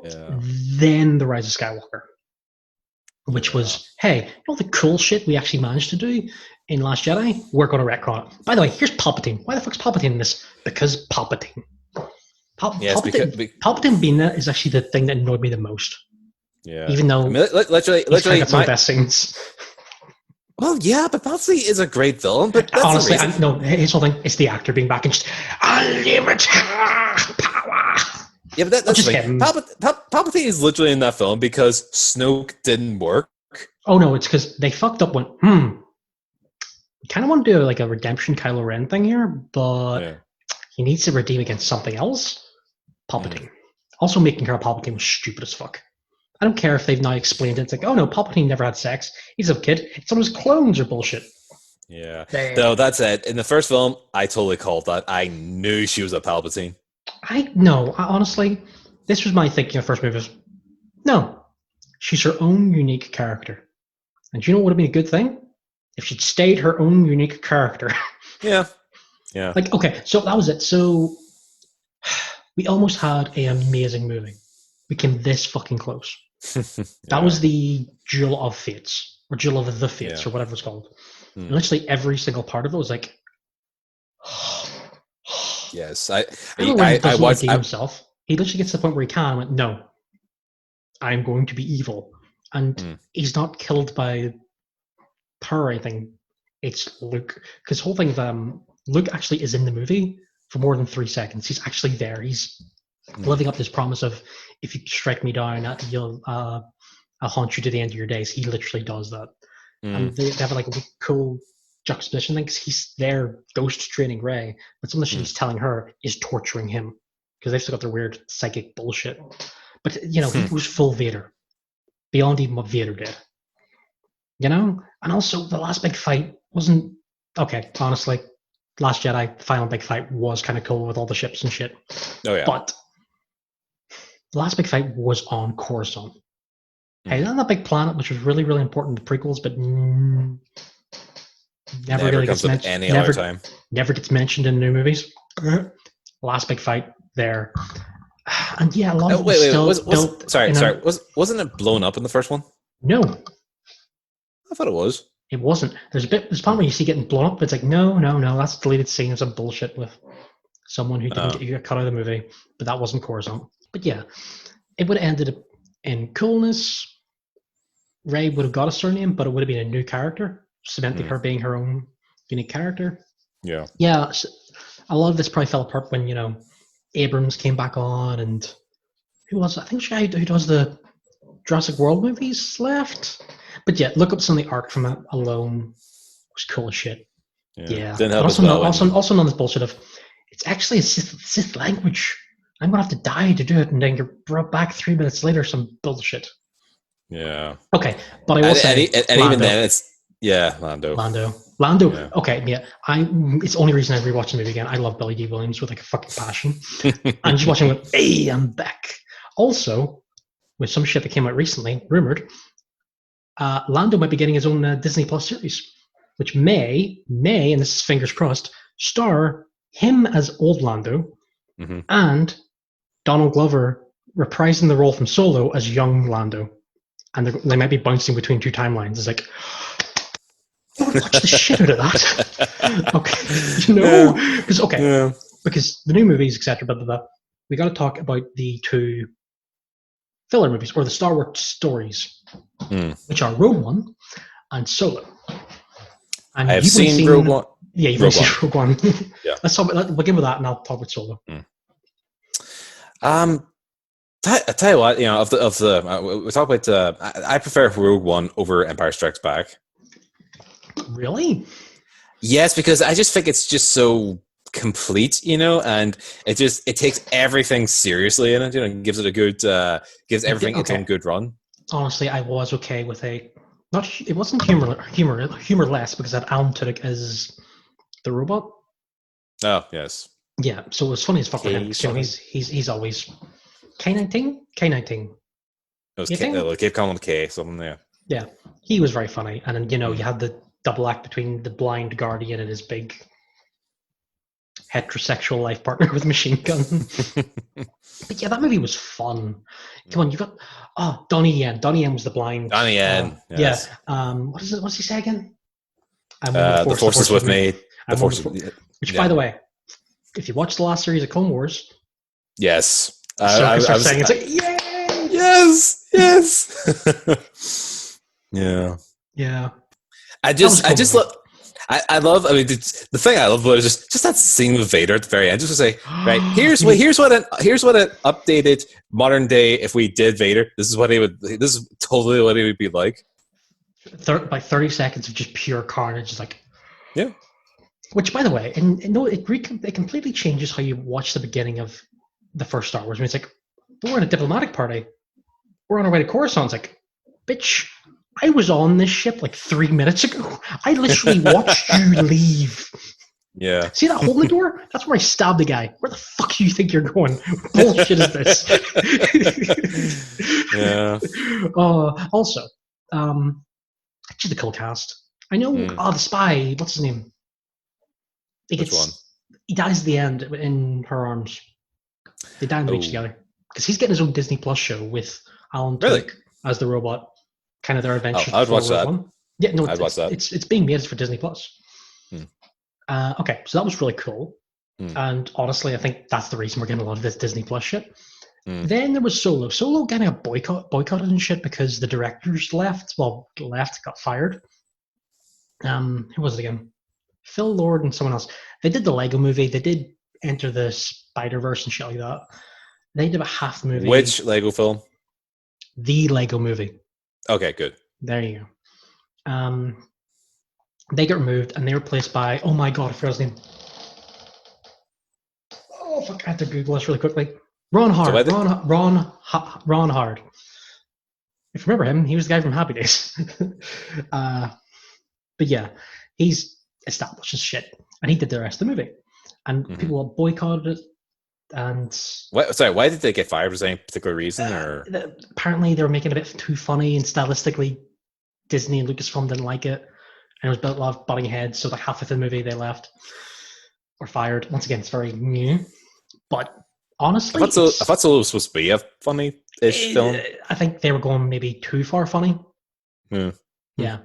Yeah. Then The Rise of Skywalker, which was, hey, the cool shit we actually managed to do in Last Jedi, we're going to retcon it. By the way, here's Palpatine. Why the fuck's Palpatine in this? Because Palpatine. Palpatine being there is actually the thing that annoyed me the most. Yeah. Even though literally some of the best scenes. Well, yeah, but Palpatine is a great villain. But that's honestly, his whole thing is the actor being back and just unlimited power. Yeah, but that's the thing. Palpatine is literally in that film because Snoke didn't work. Oh no, it's because they fucked up. Went, we kind of want to do like a redemption Kylo Ren thing here, but he needs to redeem against something else. Palpatine. Also, making her Palpatine was stupid as fuck. I don't care if they've now explained it. It's like, oh no, Palpatine never had sex. He's a kid. Some of his clones are bullshit. Yeah. No, that's it. In the first film, I totally called that. I knew she was a Palpatine. Honestly, this was my thinking of the first movie. Was, no, she's her own unique character. And do you know what would have been a good thing? If she'd stayed her own unique character. Yeah. Yeah. Like, okay, so that was it. So we almost had an amazing movie. We came this fucking close. That was the Duel of Fates, or Duel of the Fates, or whatever it's called. And literally every single part of it was like, yes, I watched himself. He literally gets to the point where he can. I went, no, I'm going to be evil, and he's not killed by power or anything. It's Luke, because whole thing of Luke actually is in the movie for more than 3 seconds. He's actually there. He's living up to his promise of, if you strike me down, I'll haunt you to the end of your days. He literally does that. And they have like a cool juxtaposition thing, because he's there ghost training Rey, but some of the shit he's telling her is torturing him, because they've still got their weird psychic bullshit. But he was full Vader, beyond even what Vader did. And also the last big fight wasn't okay. Honestly, Last Jedi, the final big fight was kind of cool with all the ships and shit. Oh yeah. But the last big fight was on Coruscant. Hey, not that big planet, which was really, really important in the prequels, but never really gets mentioned. Other time. Never gets mentioned in the new movies. Last big fight there, and a lot of wasn't it blown up in the first one? No, I thought it was. It wasn't. There's a point where you see getting blown up, but it's like no, that's deleted scene of some bullshit with someone who didn't get cut out of the movie, but that wasn't Coruscant. But yeah, it would have ended up in coolness. Rey would have got a surname, but it would have been a new character, cementing her being her own unique character. Yeah. Yeah, so a lot of this probably fell apart when, Abrams came back on, and who was it? I think the guy who does the Jurassic World movies left. But yeah, look up some of the art from it alone. It was cool as shit. Yeah. Didn't help also none of this bullshit of, it's actually a Sith language. I'm going to have to die to do it, and then you're brought back 3 minutes later, some bullshit. Yeah. Okay, but I will say, and even then, it's Lando. Yeah. Okay, yeah. It's the only reason I rewatched the movie again. I love Billy D. Williams with like a fucking passion. I'm just watching with, hey, I'm back. Also, with some shit that came out recently, rumored, Lando might be getting his own Disney Plus series, which may, and this is fingers crossed, star him as old Lando and Donald Glover reprising the role from Solo as young Lando. and they might be bouncing between two timelines. It's like, I would watch the shit out of that. Okay, because the new movies, etc. Blah blah blah. We got to talk about the two filler movies or the Star Wars stories, which are Rogue One and Solo. And I have seen Rogue One. Yeah, you've seen Rogue One. Yeah. We'll begin with that, and I'll talk about Solo. I tell you what, of the we talk about. I prefer Rogue One over Empire Strikes Back. Really? Yes, because I just think it's just so complete, and it takes everything seriously in it. It gives it a good, gives everything its own good run. Honestly, I was okay with it wasn't humorless because that Alan Tudyk is the robot. Oh yes. Yeah, so it was funny as fuck with him. He's always K-19. It was keep calling him K something there. Yeah, he was very funny, and then you had the double act between the blind guardian and his big heterosexual life partner with a machine gun. But yeah, that movie was fun. Come on, you got Donnie Yen. Donnie Yen was the blind. Donnie Yen. Yes. Yeah. What is it? What's he say again? The force is with me. Which, by the way, if you watch the last series of Clone Wars, yes, I was saying it's like, yay! Yes. Yeah. I love. I mean, the thing I love about it is just that scene with Vader at the very end. Just to say, right, here's what an updated modern day. If we did Vader, this is totally what he would be like. By 30 seconds of just pure carnage, is like, yeah. Which, by the way, it completely changes how you watch the beginning of the first Star Wars. I mean, it's like, we're in a diplomatic party. We're on our way to Coruscant. It's like, bitch, I was on this ship like 3 minutes ago. I literally watched you leave. Yeah. See that hole in the door? That's where I stabbed the guy. Where the fuck do you think you're going? What bullshit is this? Yeah. Also, actually, the cool cast. I know. The spy. What's his name? Which one? He dies at the end in her arms. They die and reach together because he's getting his own Disney Plus show with Alan Tudyk as the robot. Kind of their adventure. I'd watch that. One. Yeah, no, I'd watch that. It's being made for Disney Plus. Okay, so that was really cool. And honestly, I think that's the reason we're getting a lot of this Disney Plus shit. Then there was Solo. Solo getting boycotted and shit because the directors got fired. Who was it again? Phil Lord and someone else. They did the Lego movie. They did Enter the Spider-Verse and shit like that. They did about half the movie. Which Lego film? The Lego movie. Okay, good. There you go. They got removed and they were replaced by, oh my god, I forgot his name. Oh fuck, I have to Google this really quickly. Ron Hard. Ron Hard. If you remember him, he was the guy from Happy Days. But yeah, he's established as shit, and he did the rest of the movie, and people boycotted it. And why did they get fired? Was there any particular reason, or apparently they were making it a bit too funny and stylistically, Disney and Lucasfilm didn't like it, and it was a lot of butting heads. So like half of the movie they left or fired. Once again, it's very new, but honestly, I thought Solo was supposed to be a funny-ish film. I think they were going maybe too far funny. Yeah,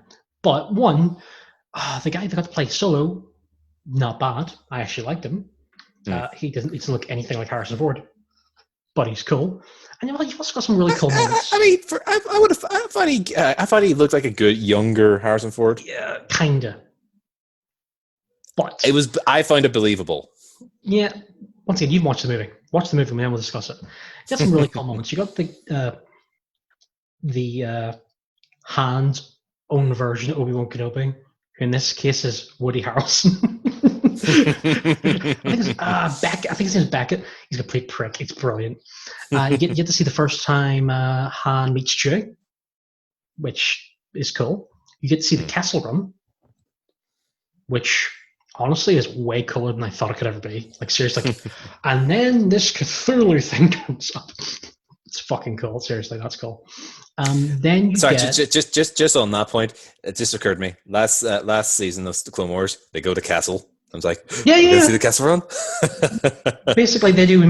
but the guy that got to play Solo, not bad. I actually liked him. He doesn't look anything like Harrison Ford, but he's cool. And you've also got some really cool moments. I mean, I thought he looked like a good younger Harrison Ford. Yeah, kinda. But I find it believable. Yeah. Once again, you've watched the movie. Watch the movie, and then we'll discuss it. You got some really cool moments. You got the Han's own version of Obi-Wan Kenobi, who in this case is Woody Harrelson. I think his name is Beckett. He's a complete prick. It's brilliant. You get to see the first time Han meets Chewie, which is cool. You get to see the Kessel Run, which honestly is way cooler than I thought it could ever be. Like seriously. And then this Cthulhu thing comes up. It's fucking cool. Seriously, that's cool. Then you just on that point, it just occurred to me. Last season of the Clone Wars, they go to Castle. I was like, yeah. See the Castle Run? Basically, they do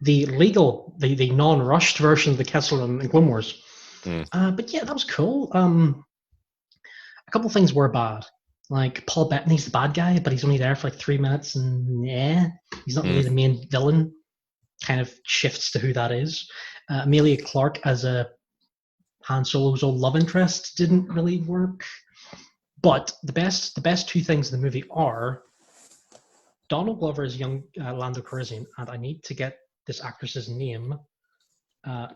the legal, the non-rushed version of the Kessel Run in Clone Wars. But yeah, that was cool. A couple things were bad. Like Paul Bettany's the bad guy, but he's only there for like 3 minutes, and he's not really the main villain. Kind of shifts to who that is. Amelia Clarke as a Han Solo's old love interest didn't really work. But the best two things in the movie are Donald Glover as young Lando Calrissian, and I need to get this actress's name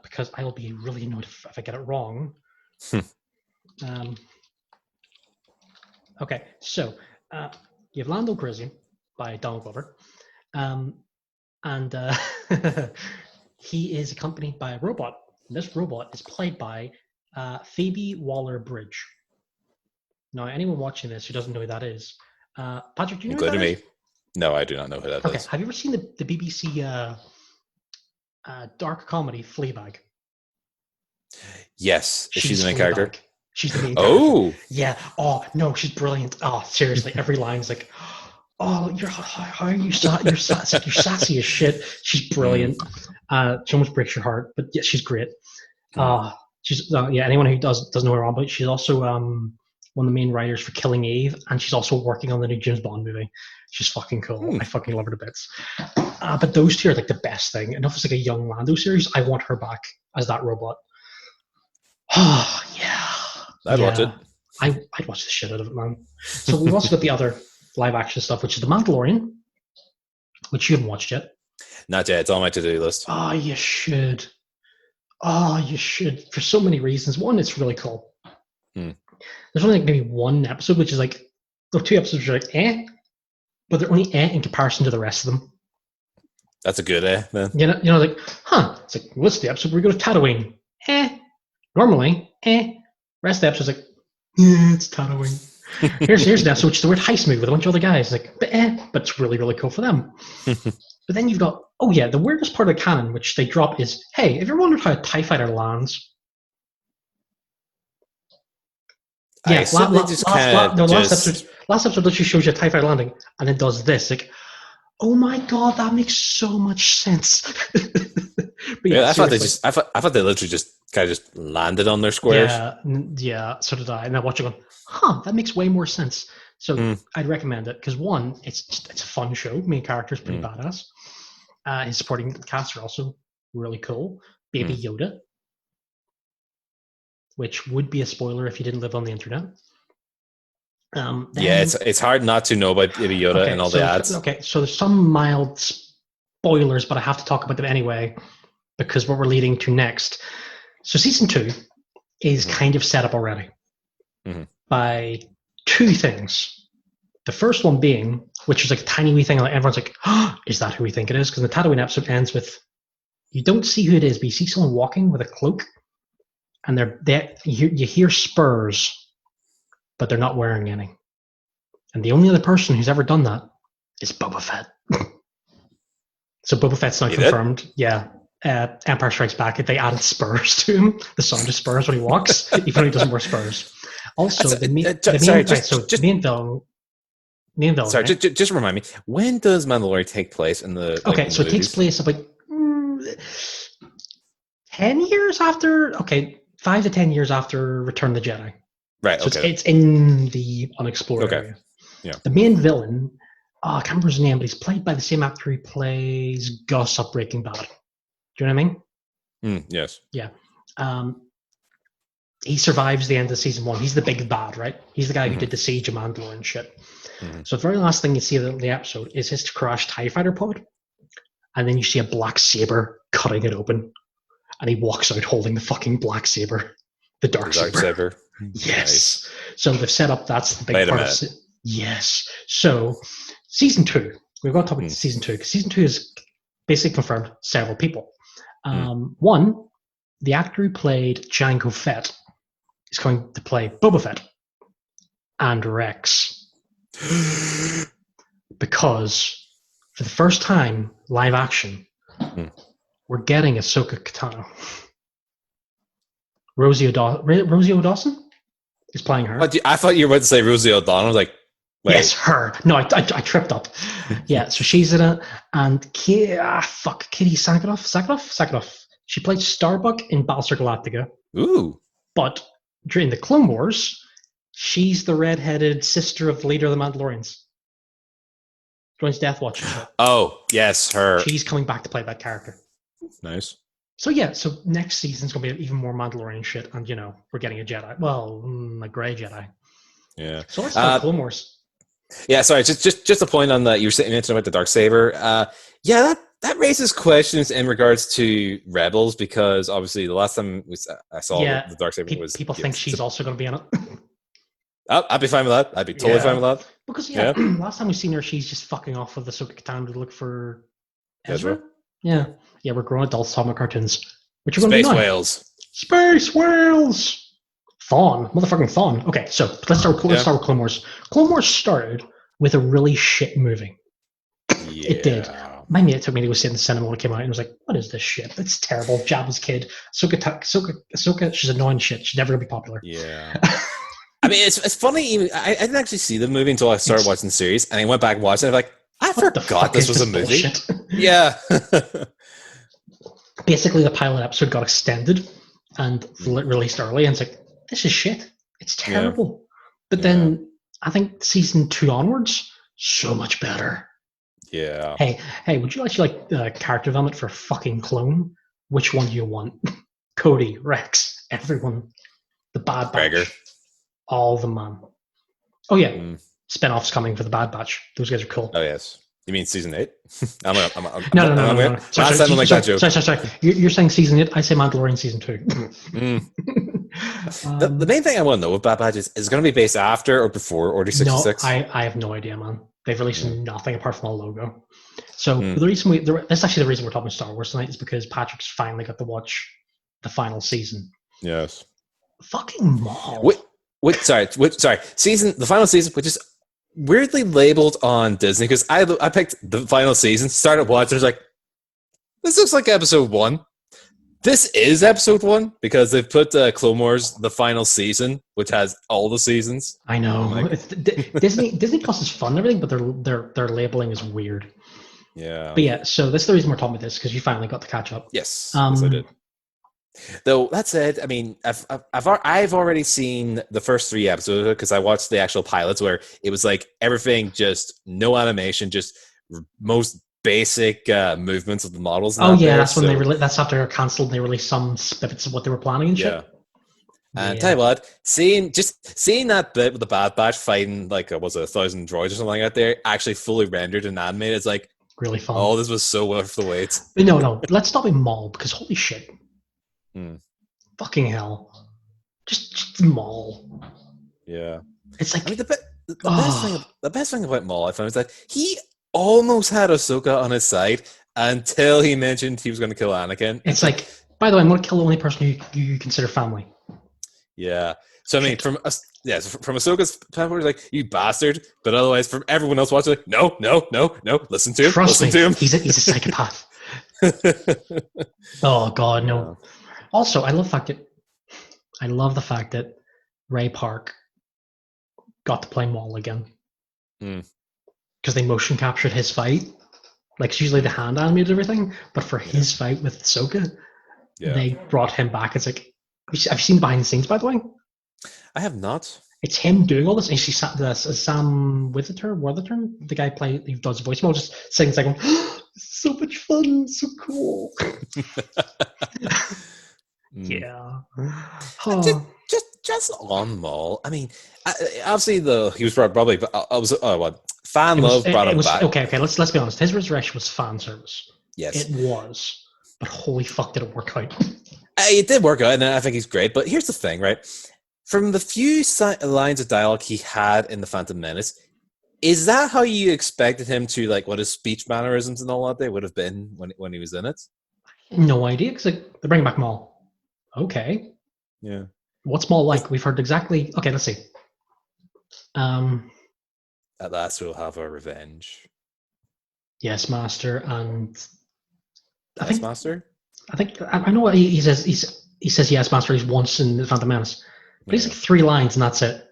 because I will be really annoyed if I get it wrong. Okay, so you have Lando Calrissian by Donald Glover, and he is accompanied by a robot. And this robot is played by Phoebe Waller-Bridge. Now, anyone watching this who doesn't know who that is, Patrick, do you know who that is? No, I do not know who that is. Okay, have you ever seen the BBC dark comedy Fleabag? Yes. Is she the main Fleabag. character? She's the main Oh! character. Yeah. Oh, no, she's brilliant. Oh, seriously, every line's like, oh, how are you? You're sassy as shit. She's brilliant. She almost breaks your heart, but yeah, she's great. She's anyone who doesn't know her on, but she's also one of the main writers for Killing Eve, and she's also working on the new James Bond movie. She's fucking cool. I fucking love her to bits. But those two are like the best thing. And if it's like a young Lando series, I want her back as that robot. Oh, yeah. I'd watch it. I'd watch the shit out of it, man. So we've also got the other live action stuff, which is The Mandalorian, which you haven't watched yet. Not yet. It's on my to-do list. Oh, you should. Oh, you should. For so many reasons. One, it's really cool. There's only like maybe one episode, which is like, or two episodes which are like, but they're only in comparison to the rest of them. That's a good then. You know, like, it's like, what's the episode where we go to Tatooine? Normally, Rest of the episode's like, it's Tatooine. Here's an episode which is the weird heist movie with a bunch of other guys. Like, but it's really, really cool for them. But then you've got, the weirdest part of the canon, which they drop is, hey, have you ever wondered how a TIE fighter lands? Yeah, last episode literally shows you a TIE fighter landing, and it does this. Like, oh my god, that makes so much sense. I thought they literally just kind of just landed on their squares. Yeah, so did I. And I watch it going, that makes way more sense. So I'd recommend it because one, it's a fun show. Main character's pretty badass. His supporting cast are also really cool. Baby Yoda, which would be a spoiler if you didn't live on the internet. It's hard not to know about Baby Yoda and all the ads. Okay, so there's some mild spoilers, but I have to talk about them anyway because what we're leading to next. So season 2 is kind of set up already by two things. The first one being, which is like a tiny wee thing, like everyone's like, is that who we think it is? Because the Tatooine episode ends with, you don't see who it is, but you see someone walking with a cloak, and you hear spurs, but they're not wearing any. And the only other person who's ever done that is Boba Fett. So Boba Fett's not confirmed. Yeah. Empire Strikes Back, they added spurs to him. The sound of spurs when he walks, even though he doesn't wear spurs. Also, the main villain. Sorry, just remind me, when does Mandalorian take place in the? So it takes place about 10 years after. 5 to 10 years after Return of the Jedi. Right. So it's in the unexplored area. Yeah. The main villain, I can't remember his name, but he's played by the same actor who plays Gus of Breaking Bad. Do you know what I mean? Yes. Yeah. He survives the end of season 1. He's the big bad, right? He's the guy who did the Siege of Mandalore and shit. So the very last thing you see in the episode is his crashed TIE fighter pod. And then you see a black saber cutting it open. And he walks out holding the fucking black saber. The dark saber. Yes. Nice. So they've set up, that's the big part of it. Yes. So season 2, we've got to talk about season 2, because season 2 is basically confirmed several people. One, the actor who played Jango Fett is going to play Boba Fett and Rex. Because for the first time, live action, we're getting Ahsoka Tano. Rosie O'Dawson is playing her. I thought you were about to say Rosie O'Donnell. I was like, wait. Yes, her. No, I tripped up. Yeah, so she's in it. And Kitty Sakaroff. She played Starbuck in Battlestar Galactica, Ooh. but during the Clone Wars, she's the redheaded sister of the leader of the Mandalorians. Joins Death Watch. Oh, yes, her. She's coming back to play that character. Nice. So yeah, so next season's gonna be even more Mandalorian shit, and we're getting a Jedi. Well, a grey Jedi. Yeah. So let's talk Clone Wars. Yeah, sorry, just a point on that you mentioned about the Darksaber. Yeah, that raises questions in regards to Rebels, because obviously the last time I saw the Darksaber was people think she's also going to be in it. I'd be fine with that. I'd be totally fine with that. Because last time we've seen her, she's just fucking off with the Ahsoka Tano to look for Ezra. Yeah, we're grown adults talking about cartoons. Which are Space whales. Space whales. Thawne, motherfucking Thawne. Okay, so let's start with Clone Wars. Clone Wars started with a really shit movie. Yeah. It did. My mate took me to go see it in the cinema when it came out and was like, what is this shit? It's terrible. Jabba's kid. Ahsoka, she's annoying shit. She's never going to be popular. Yeah. I mean, it's funny. I didn't actually see the movie until I started watching the series, and I went back and watched it. I'm like, I forgot this was a movie. Yeah. Basically, the pilot episode got extended and released early, and it's like, this is shit. It's terrible. But then I think season 2 onwards, so much better. Yeah. Hey, would you actually like character development for a fucking clone? Which one do you want? Cody, Rex, everyone. The Bad Batch. Gregor. All the man. Oh yeah. Spin-offs coming for the Bad Batch. Those guys are cool. Oh yes. You mean season 8? No. Sorry. You're saying season 8. I say Mandalorian season 2. The main thing I want to know with Bad Batch is it going to be based after or before Order 66? No, I have no idea, man. They've released nothing apart from a logo. So the reason that's actually the reason we're talking Star Wars tonight is because Patrick's finally got to watch the final season. Yes. Fucking Maul. Sorry. The final season, which is weirdly labeled on Disney, because I picked the final season, started watching, I was like, this looks like episode 1. This is episode 1 because they've put Clone Wars the final season, which has all the seasons. I know. Disney Plus is fun and everything, but their labeling is weird. Yeah. But yeah, so that's the reason we're talking about this, because you finally got to catch up. Yes, yes, I did. Though that said, I mean, I've already seen the first 3 episodes because I watched the actual pilots where it was like everything, just no animation, just most basic movements of the models. That's when that's after they're cancelled and they released some snippets of what they were planning and shit. And tell you what, seeing that bit with the Bad Batch fighting like was it 1,000 droids or something out there, actually fully rendered and animated, it's like really fun. Oh, this was so worth the wait. But no, let's stop with Maul, because holy shit. Fucking hell. Just Maul. Yeah. It's like, I mean, the best thing about Maul I found is that he almost had Ahsoka on his side until he mentioned he was going to kill Anakin. It's like, by the way, I'm going to kill the only person you consider family. Yeah. So I mean, from Ahsoka's standpoint, like, you bastard, but otherwise, from everyone else watching, like, no, listen to him. Trust me. He's a psychopath. Oh God, no. Also, I love the fact that Ray Park got to play Maul again, because they motion captured his fight. Like, it's usually the hand animated everything, but for his fight with Ahsoka, they brought him back. It's like, have you seen behind the scenes, by the way? I have not. It's him doing all this. And she Sam Worthington, the guy who does voicemail, just sings like, so much fun, so cool. Yeah. Just on Maul. I mean, obviously he was probably fan love brought him back. Okay. Let's be honest. His resurrection was fan service. Yes, it was. But holy fuck, did it work out? It did work out, and I think he's great. But here's the thing, right? From the few lines of dialogue he had in The Phantom Menace, is that how you expected him to, like, what his speech mannerisms and all that they would have been when he was in it? No idea, because they're bringing back Maul. Okay. Yeah. What's Maul like? We've heard exactly. Okay, let's see. At last, we'll have our revenge. Yes, Master, and Master. I think I know what he says. He says yes, Master. He's once in The Phantom Menace, but he's like 3 lines and that's it.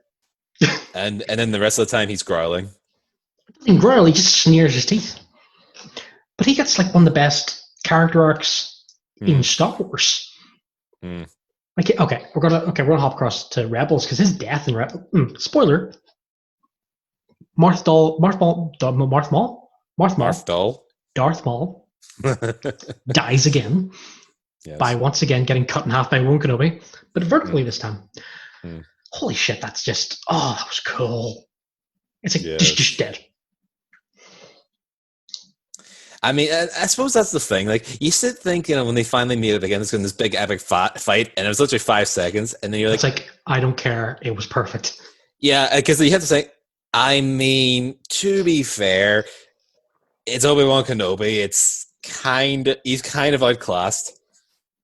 and then the rest of the time he's growling. He doesn't growl. He just sneers his teeth. But he gets like one of the best character arcs in Star Wars. Hmm. Okay, we're gonna hop across to Rebels because his death in spoiler. Marth Maul dies again by once again getting cut in half by Obi-Wan Kenobi, but vertically this time. Holy shit, that's just that was cool. It's like just dead. I mean, I suppose that's the thing. Like, you sit thinking, when they finally meet up again, it's going to be this big epic fight, and it was literally 5 seconds, and then you're like, it's like, I don't care. It was perfect. Yeah, because you have to say, I mean, to be fair, it's Obi-Wan Kenobi. He's kind of outclassed.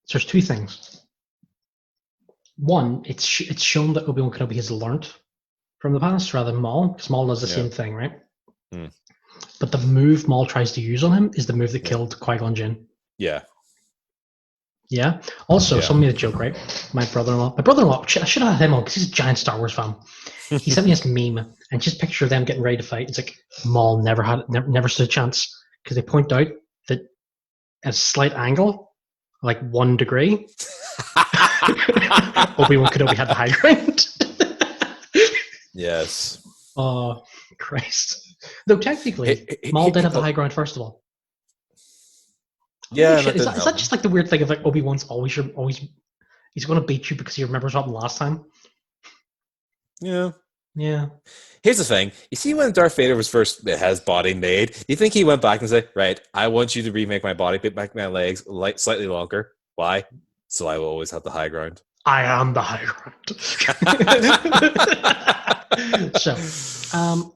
So there's two things. One, it's shown that Obi-Wan Kenobi has learned from the past rather than Maul, because Maul does the same thing, right? But the move Maul tries to use on him is the move that killed Qui-Gon Jinn. Yeah. Yeah. Also, someone made a joke, right? My brother-in-law, I should have had him on because he's a giant Star Wars fan. He sent me this meme and just picture of them getting ready to fight. It's like Maul never stood a chance because they point out that at a slight angle, like 1 degree, Obi-Wan Kenobi had the high ground. Yes. Oh, Christ. Though technically, Maul did have the high ground first of all. Yeah, is that just like the weird thing of like Obi-Wan's always he's going to beat you because he remembers what happened last time? Yeah. Yeah. Here's the thing. You see, when Darth Vader was first his body made, do you think he went back and said, right, I want you to remake my body, make my legs slightly longer. Why? So I will always have the high ground. I am the high ground. So,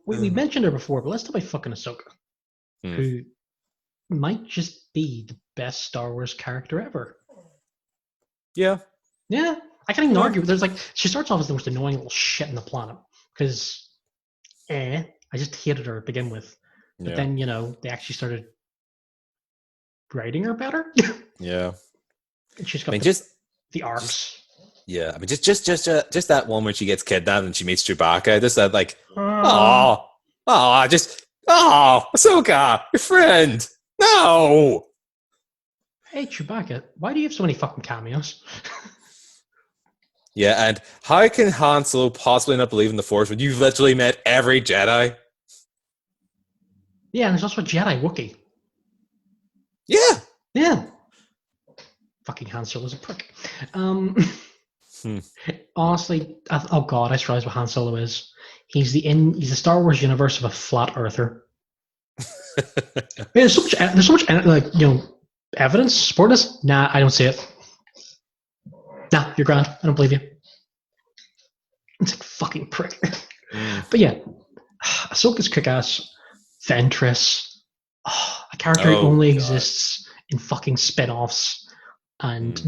we mentioned her before, but let's talk about fucking Ahsoka, who might just be the best Star Wars character ever. Yeah. Yeah. I can't even argue. There's like, she starts off as the most annoying little shit on the planet because, I just hated her to begin with. But then, they actually started writing her better. Yeah. And she's got the arcs. Yeah, I mean, just that one when she gets kidnapped and she meets Chewbacca. Just that, like, Ahsoka, your friend. No. Hey, Chewbacca, why do you have so many fucking cameos? Yeah, and how can Han Solo possibly not believe in the Force when you've literally met every Jedi? Yeah, and there's also a Jedi Wookiee. Yeah. Yeah. Fucking Han Solo's a prick. Honestly, oh god, I realize what Han Solo is. He's the Star Wars universe of a flat earther. There's so much evidence support this. Nah, I don't see it. Nah, you're grand. I don't believe you. It's like fucking prick. But yeah, Ahsoka's kick-ass. Ventress, a character who only exists in fucking spin-offs and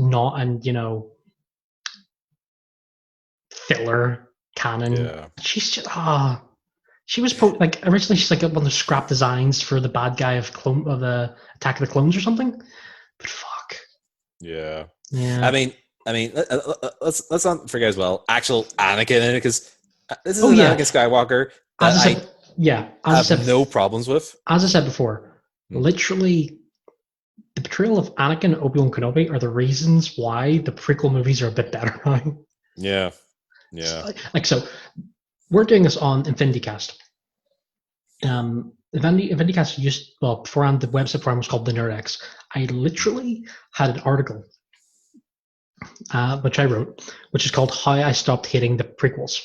filler canon. Yeah. She's just she was originally she's like one of the scrap designs for the bad guy of the Attack of the Clones or something. But fuck. Yeah. Yeah. I mean, let's not forget as well actual Anakin in it, because this is Anakin Skywalker that I have no problems with. As I said before, literally the portrayal of Anakin and Obi-Wan Kenobi are the reasons why the prequel movies are a bit better now. Yeah. Yeah. So we're doing this on Infinity Cast. Infinity Cast beforehand, the website for him was called the Nerdcast. I literally had an article which I wrote, which is called How I Stopped Hating the Prequels.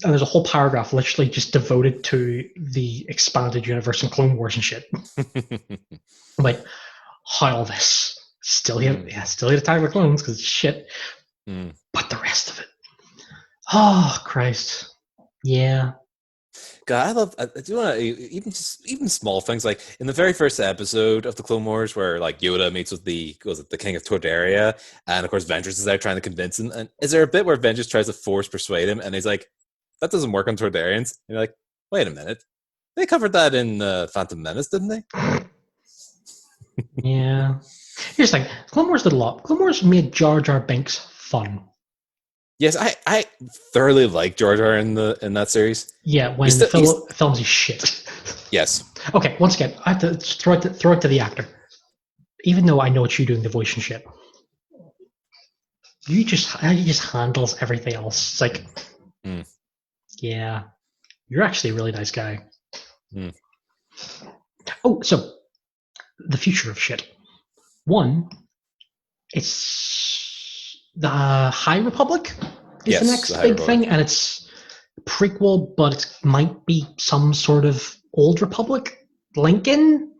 And there's a whole paragraph literally just devoted to the expanded universe and Clone Wars and shit. Like, how all this still hate Attack of the Clones because it's shit, but the rest of it. Oh Christ, yeah. God, I do want to even small things like in the very first episode of the Clone Wars where like Yoda meets with the King of Tordaria, and of course Ventress is there trying to convince him. And is there a bit where Ventress tries to force persuade him, and he's like, "That doesn't work on Tordarians." And you're like, "Wait a minute, they covered that in Phantom Menace, didn't they?" Yeah. Here's the thing: Clone Wars did a lot. Clone Wars made Jar Jar Binks fun. Yes, I thoroughly like Jar Jar in that series. Yeah, when films is shit. Yes. Okay, once again, I have to throw it to the actor. even though I know it's you doing the voice and shit, you just handles everything else. It's like, yeah, you're actually a really nice guy. Oh, so the future of shit. One, it's the High Republic is the next the High big Republic. thing, and it's prequel, but it might be some sort of old Republic, Lincoln,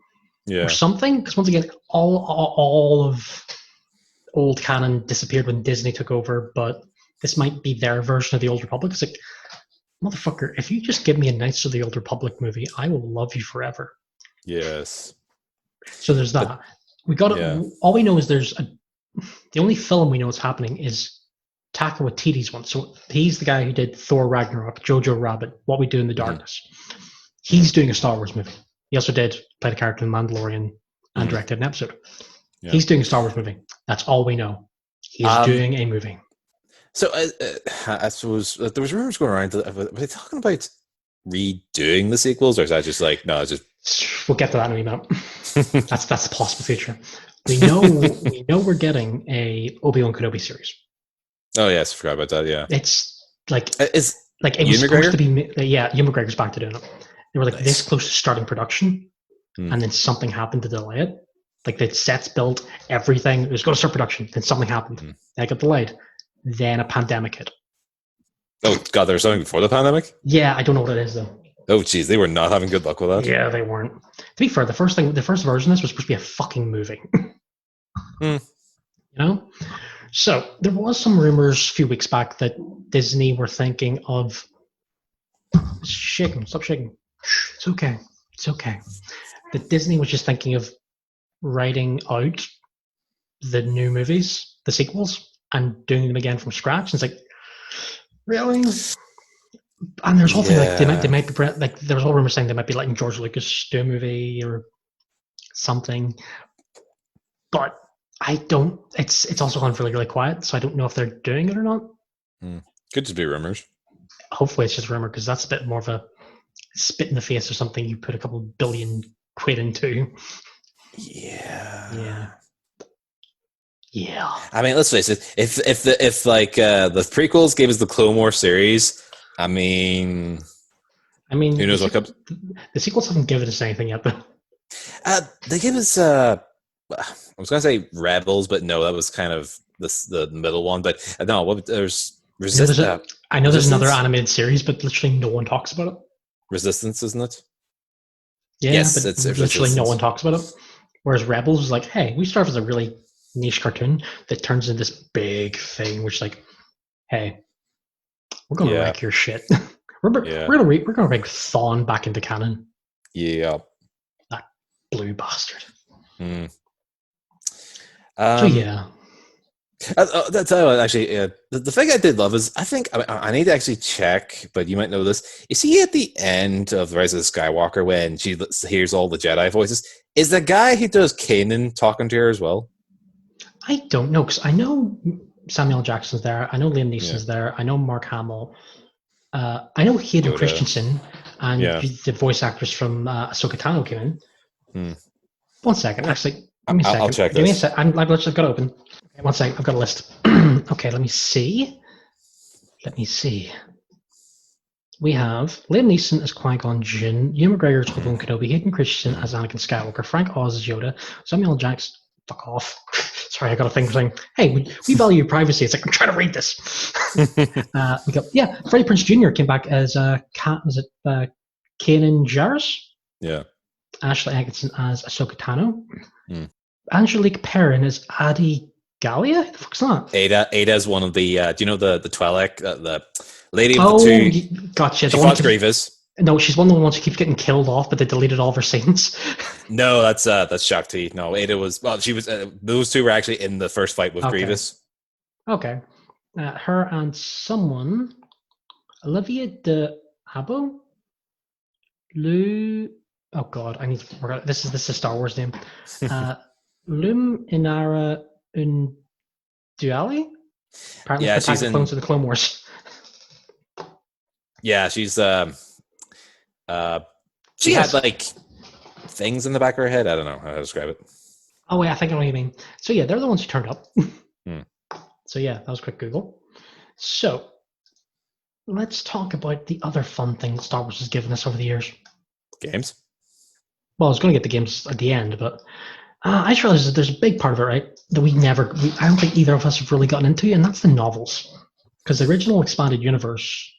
or something. Because once again, all of old canon disappeared when Disney took over, but this might be their version of the Old Republic. It's like, motherfucker, if you just give me a Knights of the Old Republic movie, I will love you forever. Yes. So there's that. All we know is the only film we know is happening is Taika Waititi's one. So he's the guy who did Thor Ragnarok, Jojo Rabbit, What We Do in the Darkness. He's doing a Star Wars movie. He also played a character in Mandalorian and directed an episode. Yeah. He's doing a Star Wars movie. That's all we know. He's doing a movie. So I suppose there was rumors going around. Were they talking about redoing the sequels, or is that just like, no, it's just... We'll get to that in a minute. That's the possible future. We know we're getting a Obi-Wan Kenobi series. Oh yes, I forgot about that. Yeah, it's like it was supposed to be. Ewan McGregor's back to doing it. They were like this close to starting production, and then something happened to delay it. Like the sets built, everything. It was going to start production, then something happened. That got delayed. Then a pandemic hit. Oh God, there was something before the pandemic? Yeah, I don't know what it is though. Oh geez, they were not having good luck with that. Yeah, they weren't. To be fair, the first version of this was supposed to be a fucking movie. You know? So there was some rumors a few weeks back that Disney were thinking of stop shaking. It's okay. It's okay. That Disney was just thinking of writing out the new movies, the sequels, and doing them again from scratch. And it's like, really? And there's whole thing like they might be like there was all rumors saying they might be letting George Lucas do a movie or something, but I don't. It's also gone really quiet, so I don't know if they're doing it or not. Could just be rumors. Hopefully, it's just rumor because that's a bit more of a spit in the face or something you put a couple billion quid into. Yeah. I mean, let's face it. If the prequels gave us the Clone Wars series, I mean, who knows what comes? The sequels haven't given us anything yet, though. They gave us. I was gonna say Rebels, but no, that was kind of the middle one. But no, there's Resistance. I know there's another animated series, but literally no one talks about it. Resistance, isn't it? Yeah, yes, but it's literally Resistance. No one talks about it. Whereas Rebels was like, hey, we start as a really niche cartoon that turns into this big thing, which is like, hey, we're gonna wreck your shit. we're gonna bring Thawne back into canon. Yeah, that blue bastard. So yeah. That's actually the thing I did love is I need to actually check, but you might know this. You see at the end of The Rise of the Skywalker when she hears all the Jedi voices, is the guy who does Kanan talking to her as well? I don't know because I know Samuel Jackson's there. I know Liam Neeson's there. I know Mark Hamill. I know Hayden Christensen and the voice actress from Ahsoka Tano came in. 1 second, actually. Give me a second. I'll check Give this. Me a sec. I've got it open. Okay, 1 second. I've got a list. Okay, let me see. We have Liam Neeson as Qui-Gon Jinn, Ewan McGregor as Obi-Wan Kenobi, Hayden Christensen as Anakin Skywalker, Frank Oz as Yoda, Samuel Jackson. Fuck off. Sorry, I got a thing saying, hey, we value your privacy. It's like, I'm trying to read this. We got, Freddie Prinze Jr. came back as Kanan Jarrus? Yeah. Ashley Atkinson as Ahsoka Tano. Angelique Perrin as Adi Gallia? Who the fuck's that? Ada is one of the, do you know the Twi'lek, the lady with the two... Gotcha. She fought Grievous. No, she's one of the ones who keeps getting killed off, but they deleted all of her scenes. No, that's Shakti. No, Ada was... Well, she was... those two were actually in the first fight with Grievous. Okay. Her and someone... Olivia de Abo? Lou... Oh God, I need to work out. This is a Star Wars name. Lum Inara Unduali? Apparently she's in Clones of the Clone Wars. Yeah, she's she had like things in the back of her head. I don't know how to describe it. Oh wait, I think I know what you mean. So yeah, they're the ones who turned up. Hmm. So yeah, that was a quick Google. So let's talk about the other fun thing Star Wars has given us over the years. Games. Well, I was going to get the games at the end, but I just realized that there's a big part of it, right, that I don't think either of us have really gotten into, and that's the novels. Because the original expanded universe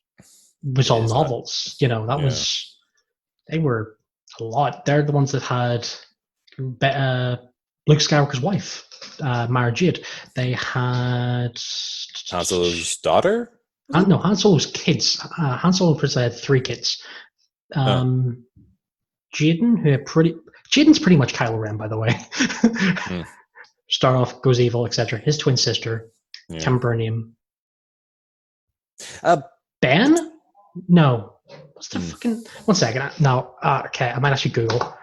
was all Is that- novels. You know, Yeah. they were a lot. They're the ones that had Luke Skywalker's wife, Mara Jade. They had Han Solo's daughter? no, Han Solo's kids. Han Solo and Princess had 3 kids. Jaden's pretty much Kylo Ren, by the way. Start off, goes evil, etc. His twin sister, Yeah. can't remember her name. Uh, Ben? No. What's the fucking? 1 second. No. Okay, I might actually Google.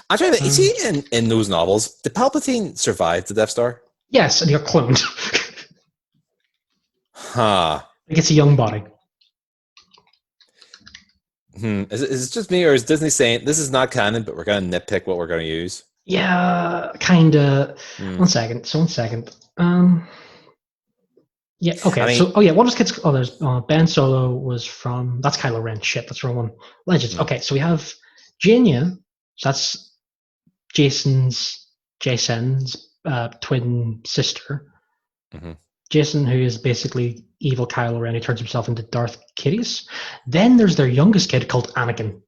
I'm trying to think, is he in those novels? Did Palpatine survive the Death Star? Yes, and he got cloned. Huh. Like it's a young body. Is it just me, or is Disney saying this is not canon, but we're going to nitpick what we're going to use? Yeah, kinda. 1 second. So 1 second. Yeah. Okay. I mean- So, what was kids? Oh, there's Ben Solo was from. That's Kylo Ren. Shit, that's the wrong one. Legends. Okay, so we have Jania. So that's Jason's twin sister. Mhm. Jason, who is basically evil Kylo Ren, who turns himself into Darth Sidious. Then there's their youngest kid called Anakin.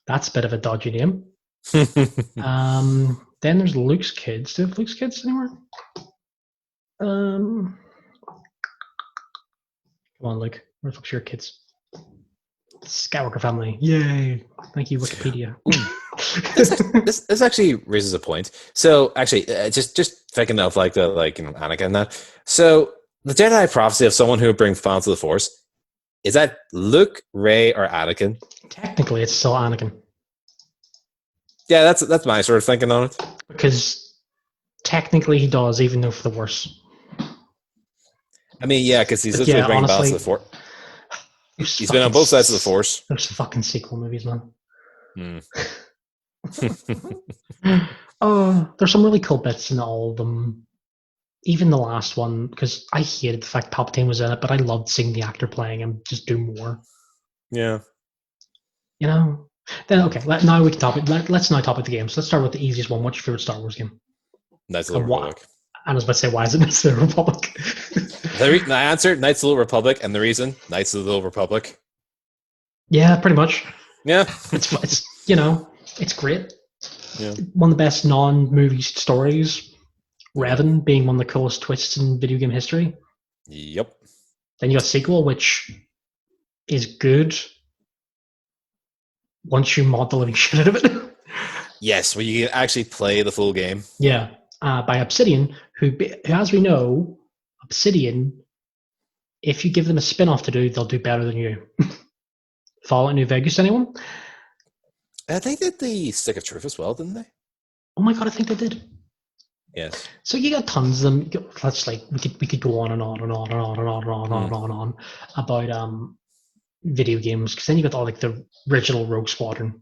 That's a bit of a dodgy name. Then there's Luke's kids. Do you have Luke's kids anymore? Come on, Luke. Where the fuck's your kids? Skywalker family. Yay. Thank you, Wikipedia. this actually raises a point. So actually, just thinking of Anakin and that. So the Jedi prophecy of someone who would bring fun to the Force, is that Luke, Rey, or Anakin? Technically, it's still Anakin. Yeah, that's my sort of thinking on it. Because technically he does, even though for the worse. I mean, yeah, because he's But just yeah, bringing balance to honestly, the Force. He's been on both sides of the Force. Those fucking sequel movies, man. There's some really cool bits in all of them. Even the last one, because I hated the fact Palpatine was in it, but I loved seeing the actor playing him just do more. Yeah. You know? Then, okay, now we can top it. Let's now top it the games. Let's start with the easiest one. What's your favorite Star Wars game? Knights of the Republic. I was about to say, why is it Knights of the Republic? The answer, Knights of the Republic, and the reason, Knights of the Republic. Yeah, pretty much. Yeah. It's it's great. Yeah. One of the best non-movie stories. Revan being one of the coolest twists in video game history. Yep. Then you got a sequel, which is good once you mod the living shit out of it. Yes, well, you can actually play the full game. Yeah, by Obsidian, who, as we know, Obsidian, if you give them a spin-off to do, they'll do better than you. Fallout New Vegas, anyone? They did the Stick of Truth as well, didn't they? Oh my god, I think they did. Yes. So you got tons of them. We could go on and on and on and on and on and on and on and on about video games, because then you got all the original Rogue Squadron.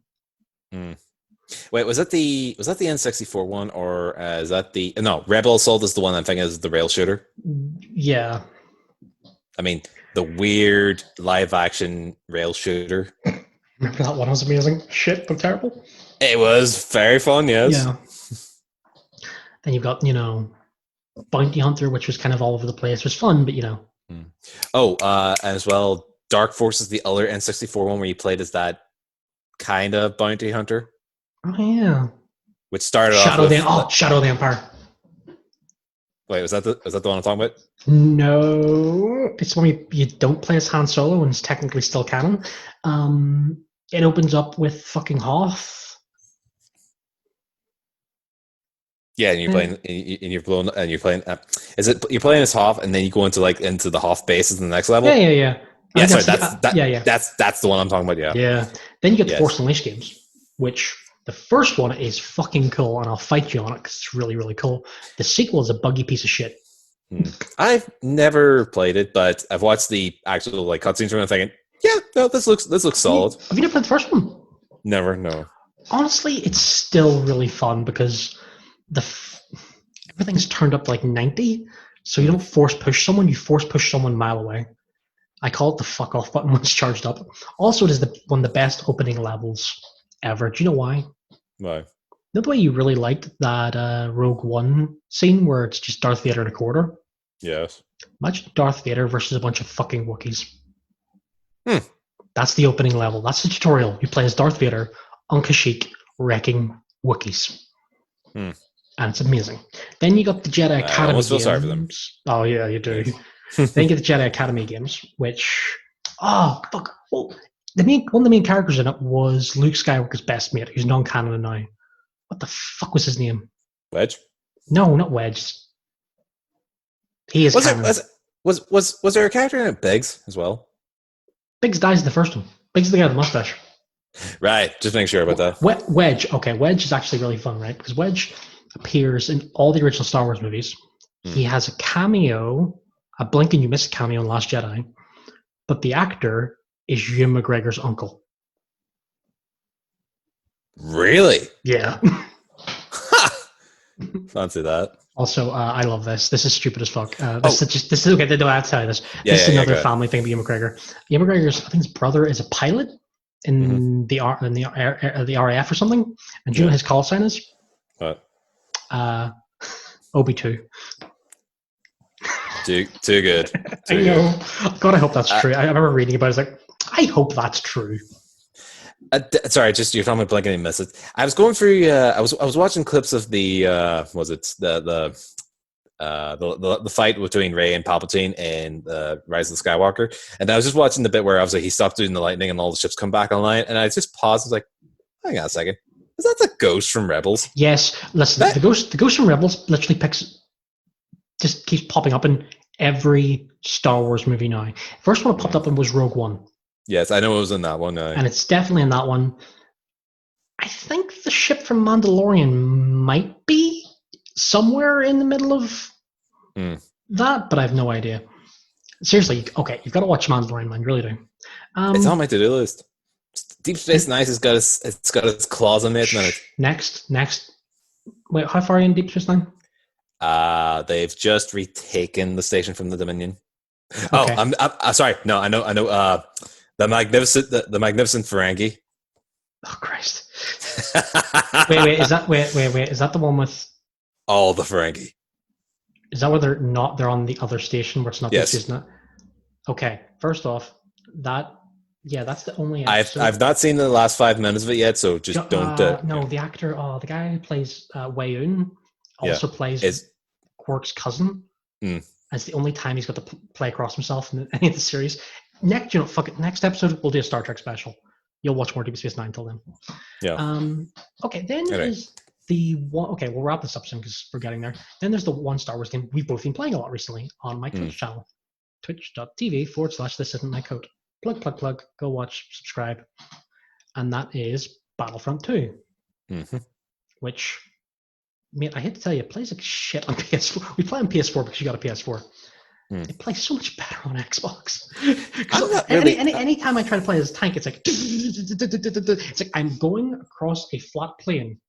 Wait, was that the N64 one, or is that the Rebel Assault is the one I'm thinking is the rail shooter? Yeah. I mean, the weird live action rail shooter. Remember that one? It was amazing. Shit, but terrible. It was very fun, yes. Yeah. Then you've got, Bounty Hunter, which was kind of all over the place. It was fun, but as well, Dark Forces, the other N64 one where you played as that kind of bounty hunter. Oh yeah. Which started Shadow off with Shadow of the Empire. Wait, was that the one I'm talking about? No, it's when you don't play as Han Solo, and it's technically still canon. It opens up with fucking Hoth. Yeah, and you're playing, and you're blowing, and you're playing. You're playing as Hoth, and then you go into the Hoth bases in the next level? Yeah. Yeah, sorry, that's the one I'm talking about. Yeah. Yeah. Then you get the Force Unleashed games, which the first one is fucking cool, and I'll fight you on it because it's really, really cool. The sequel is a buggy piece of shit. I've never played it, but I've watched the actual cutscenes from it, thinking, yeah, no, this looks solid. Have you never played the first one? Never, no. honestly, it's still really fun because everything's turned up to like 90, so you don't force push someone, you force push someone a mile away. I call it the fuck off button when it's charged up. Also, it is one of the best opening levels ever. Do you know why? Why? You know the way you really liked that Rogue One scene where it's just Darth Vader in a corridor? Yes. Imagine Darth Vader versus a bunch of fucking Wookiees. Hmm. That's the opening level. That's the tutorial. You play as Darth Vader on Kashyyyk wrecking Wookiees. Hmm. And it's amazing. Then you got the Jedi Academy I almost feel games. sorry for them. Oh, yeah, you do. Yes. Then you get the Jedi Academy games, which... Oh, fuck. Well, one of the main characters in it was Luke Skywalker's best mate, who's non-canon now. What the fuck was his name? Wedge? No, not Wedge. He is canon. Was there a character in it, Biggs, as well? Biggs dies in the first one. Biggs is the guy with the mustache. Right, just make sure about that. Wedge. Okay, Wedge is actually really fun, right? Because Wedge appears in all the original Star Wars movies. He has a cameo, a blink and you miss cameo in Last Jedi, but the actor is Ewan McGregor's uncle. Really? Yeah. Fancy that. Also, I love this. This is stupid as fuck. This is okay. No, I have to tell you this. This is another family thing with Ewan McGregor. Ewan McGregor's, I think his brother is a pilot in the RAF or something. And do you know what his call sign is? What? Obi-2. Too good. I know. God, I hope that's true. I remember reading about it. I was like, I hope that's true. Sorry, just you're talking about blanking and miss it. I was going through. I was watching clips of the the fight between Rey and Palpatine in Rise of the Skywalker, and I was just watching the bit where I was like, he stopped doing the lightning and all the ships come back online, and I just paused. I was like, hang on a second, is that the ghost from Rebels? Yes. Listen, the ghost from Rebels literally just keeps popping up in every Star Wars movie now. First one it popped up in was Rogue One. Yes, I know it was in that one. And it's definitely in that one. I think the ship from Mandalorian might be somewhere in the middle of that, but I have no idea. Seriously, okay, you've got to watch Mandalorian, man. You really do. It's on my to-do list. Deep Space Nine has got its claws on it. Next. Wait, how far are you in Deep Space Nine? They've just retaken the station from the Dominion. Okay. Oh, I'm sorry. No, I know. The magnificent Ferengi. Oh Christ! wait. Is that the one with all the Ferengi? Is that where they're on the other station where it's not? Yes. Isn't it? Okay. First off, that's the only episode. I've not seen the last 5 minutes of it yet, so just don't. No, the actor, the guy who plays Wei-Un also plays Quark's cousin. That's the only time he's got to play across himself in any of the series. Next episode we'll do a Star Trek special. You'll watch more Deep Space Nine till then. Yeah. Okay. Then is the one. Okay, we'll wrap this up soon because we're getting there. Then there's the one Star Wars game we've both been playing a lot recently on my Twitch channel, twitch.tv/This Isn't My Code. Plug. Go watch, subscribe, and that is Battlefront 2, which, mate, I hate to tell you, it plays like shit on PS4. We play on PS4 because you got a PS4. It plays so much better on Xbox. Anytime I try to play this tank, it's like I'm going across a flat plane.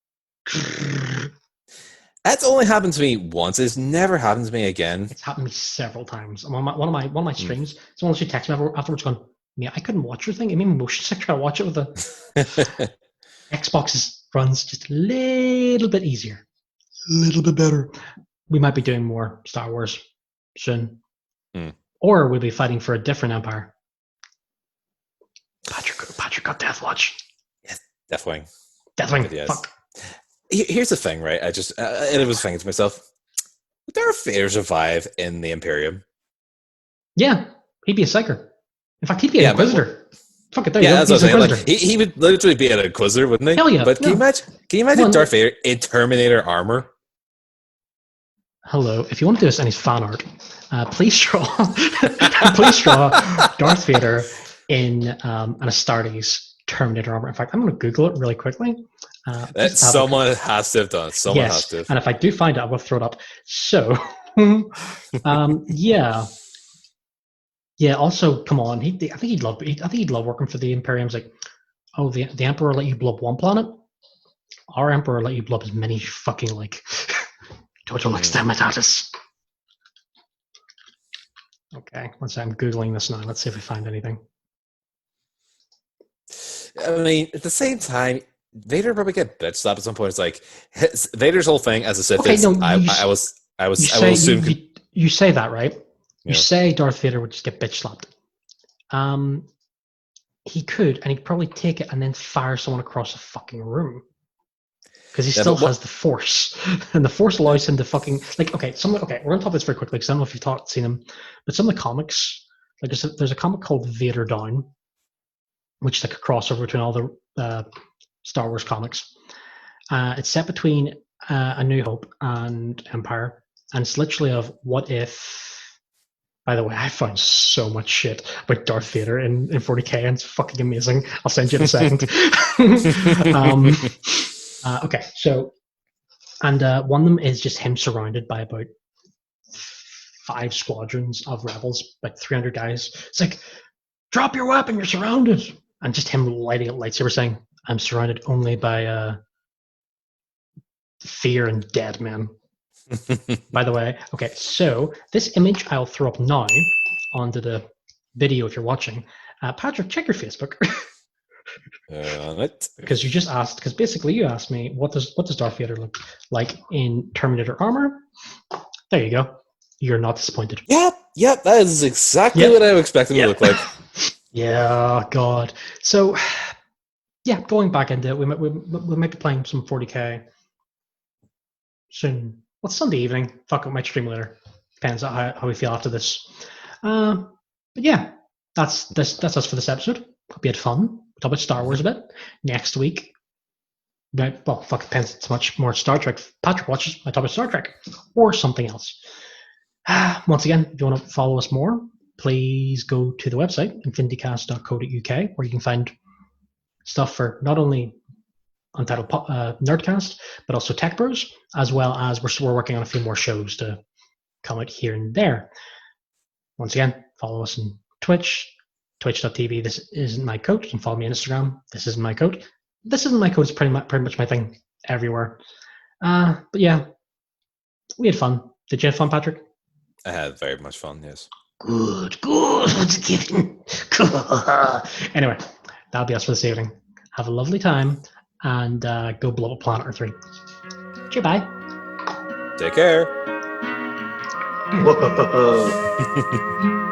That's only happened to me once. It's never happened to me again. It's happened to me several times. I'm on one of my streams. Someone actually texted me afterwards going, "Yeah, I couldn't watch your thing. It made me motion sick trying to watch it with the Xbox runs just a little bit easier, a little bit better." We might be doing more Star Wars soon. Or we'll be fighting for a different empire. Patrick got Deathwatch. Yes, Deathwing. Deathwing. Fuck. Here's the thing, right? I was thinking to myself, would Darth Vader survive in the Imperium? Yeah, he'd be a psyker. In fact, he'd be an Inquisitor. Fuck it, there you go. That's what I'm saying. Like, he would literally be an Inquisitor, wouldn't he? Hell yeah. But can you imagine Darth Vader in Terminator armor? Hello, if you want to do this any fan art, please draw Darth Vader in an Astartes Terminator armor. In fact, I'm going to Google it really quickly. Someone has to have done it. Someone has to. And if I do find it, I will throw it up. So, yeah. Also, come on. I think he'd love working for the Imperium. It's like, oh, the Emperor let you blow up one planet. our emperor let you blow up as many fucking like total exterminatus. Okay, let's say I'm googling this now. Let's see if we find anything. I mean, at the same time, Vader probably get bitch slapped at some point. It's like Vader's whole thing as a Sith Okay, is no, I will assume you say that, right? You Yeah. say Darth Vader would just get bitch slapped. He could, and he'd probably take it and then fire someone across the fucking room. Because he still has the Force, and the Force allows him to fucking like. Okay, we're on top of this very quickly because I don't know if you've seen them, but some of the comics, like there's a comic called Vader Down, which is like a crossover between all the Star Wars comics. It's set between A New Hope and Empire, and it's literally of what if. By the way, I found so much shit about Darth Vader in 40k, and it's fucking amazing. I'll send you in a second. Okay, so, and one of them is just him surrounded by about 5 squadrons of rebels, like 300 guys. It's like, drop your weapon, you're surrounded. And just him lighting up lightsaber saying, I'm surrounded only by fear and dead men. By the way, okay, so this image I'll throw up now onto the video if you're watching. Patrick, check your Facebook. On it. Because you just asked, because basically you asked me, what does Darth Vader look like in Terminator armor? There you go. You're not disappointed. Yep, that is exactly what I would expect him to look like. Yeah, God. So, yeah, going back into it, we might be playing some 40k soon. Well, Sunday evening. Fuck it, we might stream later. Depends on how we feel after this. But yeah, that's us for this episode. Hope you had fun. We'll talk about Star Wars a bit. Next week, well, fuck, it depends. It's much more Star Trek. Patrick watches, I talk about Star Trek or something else. Once again, if you want to follow us more, please go to the website, infinitycast.co.uk, where you can find stuff for not only Untitled Nerdcast, but also Tech Bros, as well as we're working on a few more shows to come out here and there. Once again, follow us on Twitch, twitch.tv. This isn't my coat. And follow me on Instagram. This isn't my coat. This isn't my coat. It's pretty much my thing everywhere. But yeah, we had fun. Did you have fun, Patrick? I had very much fun, yes. Good. Anyway, that'll be us for this evening. Have a lovely time and go blow up Planet Earth 3. Goodbye. Take care. Whoa.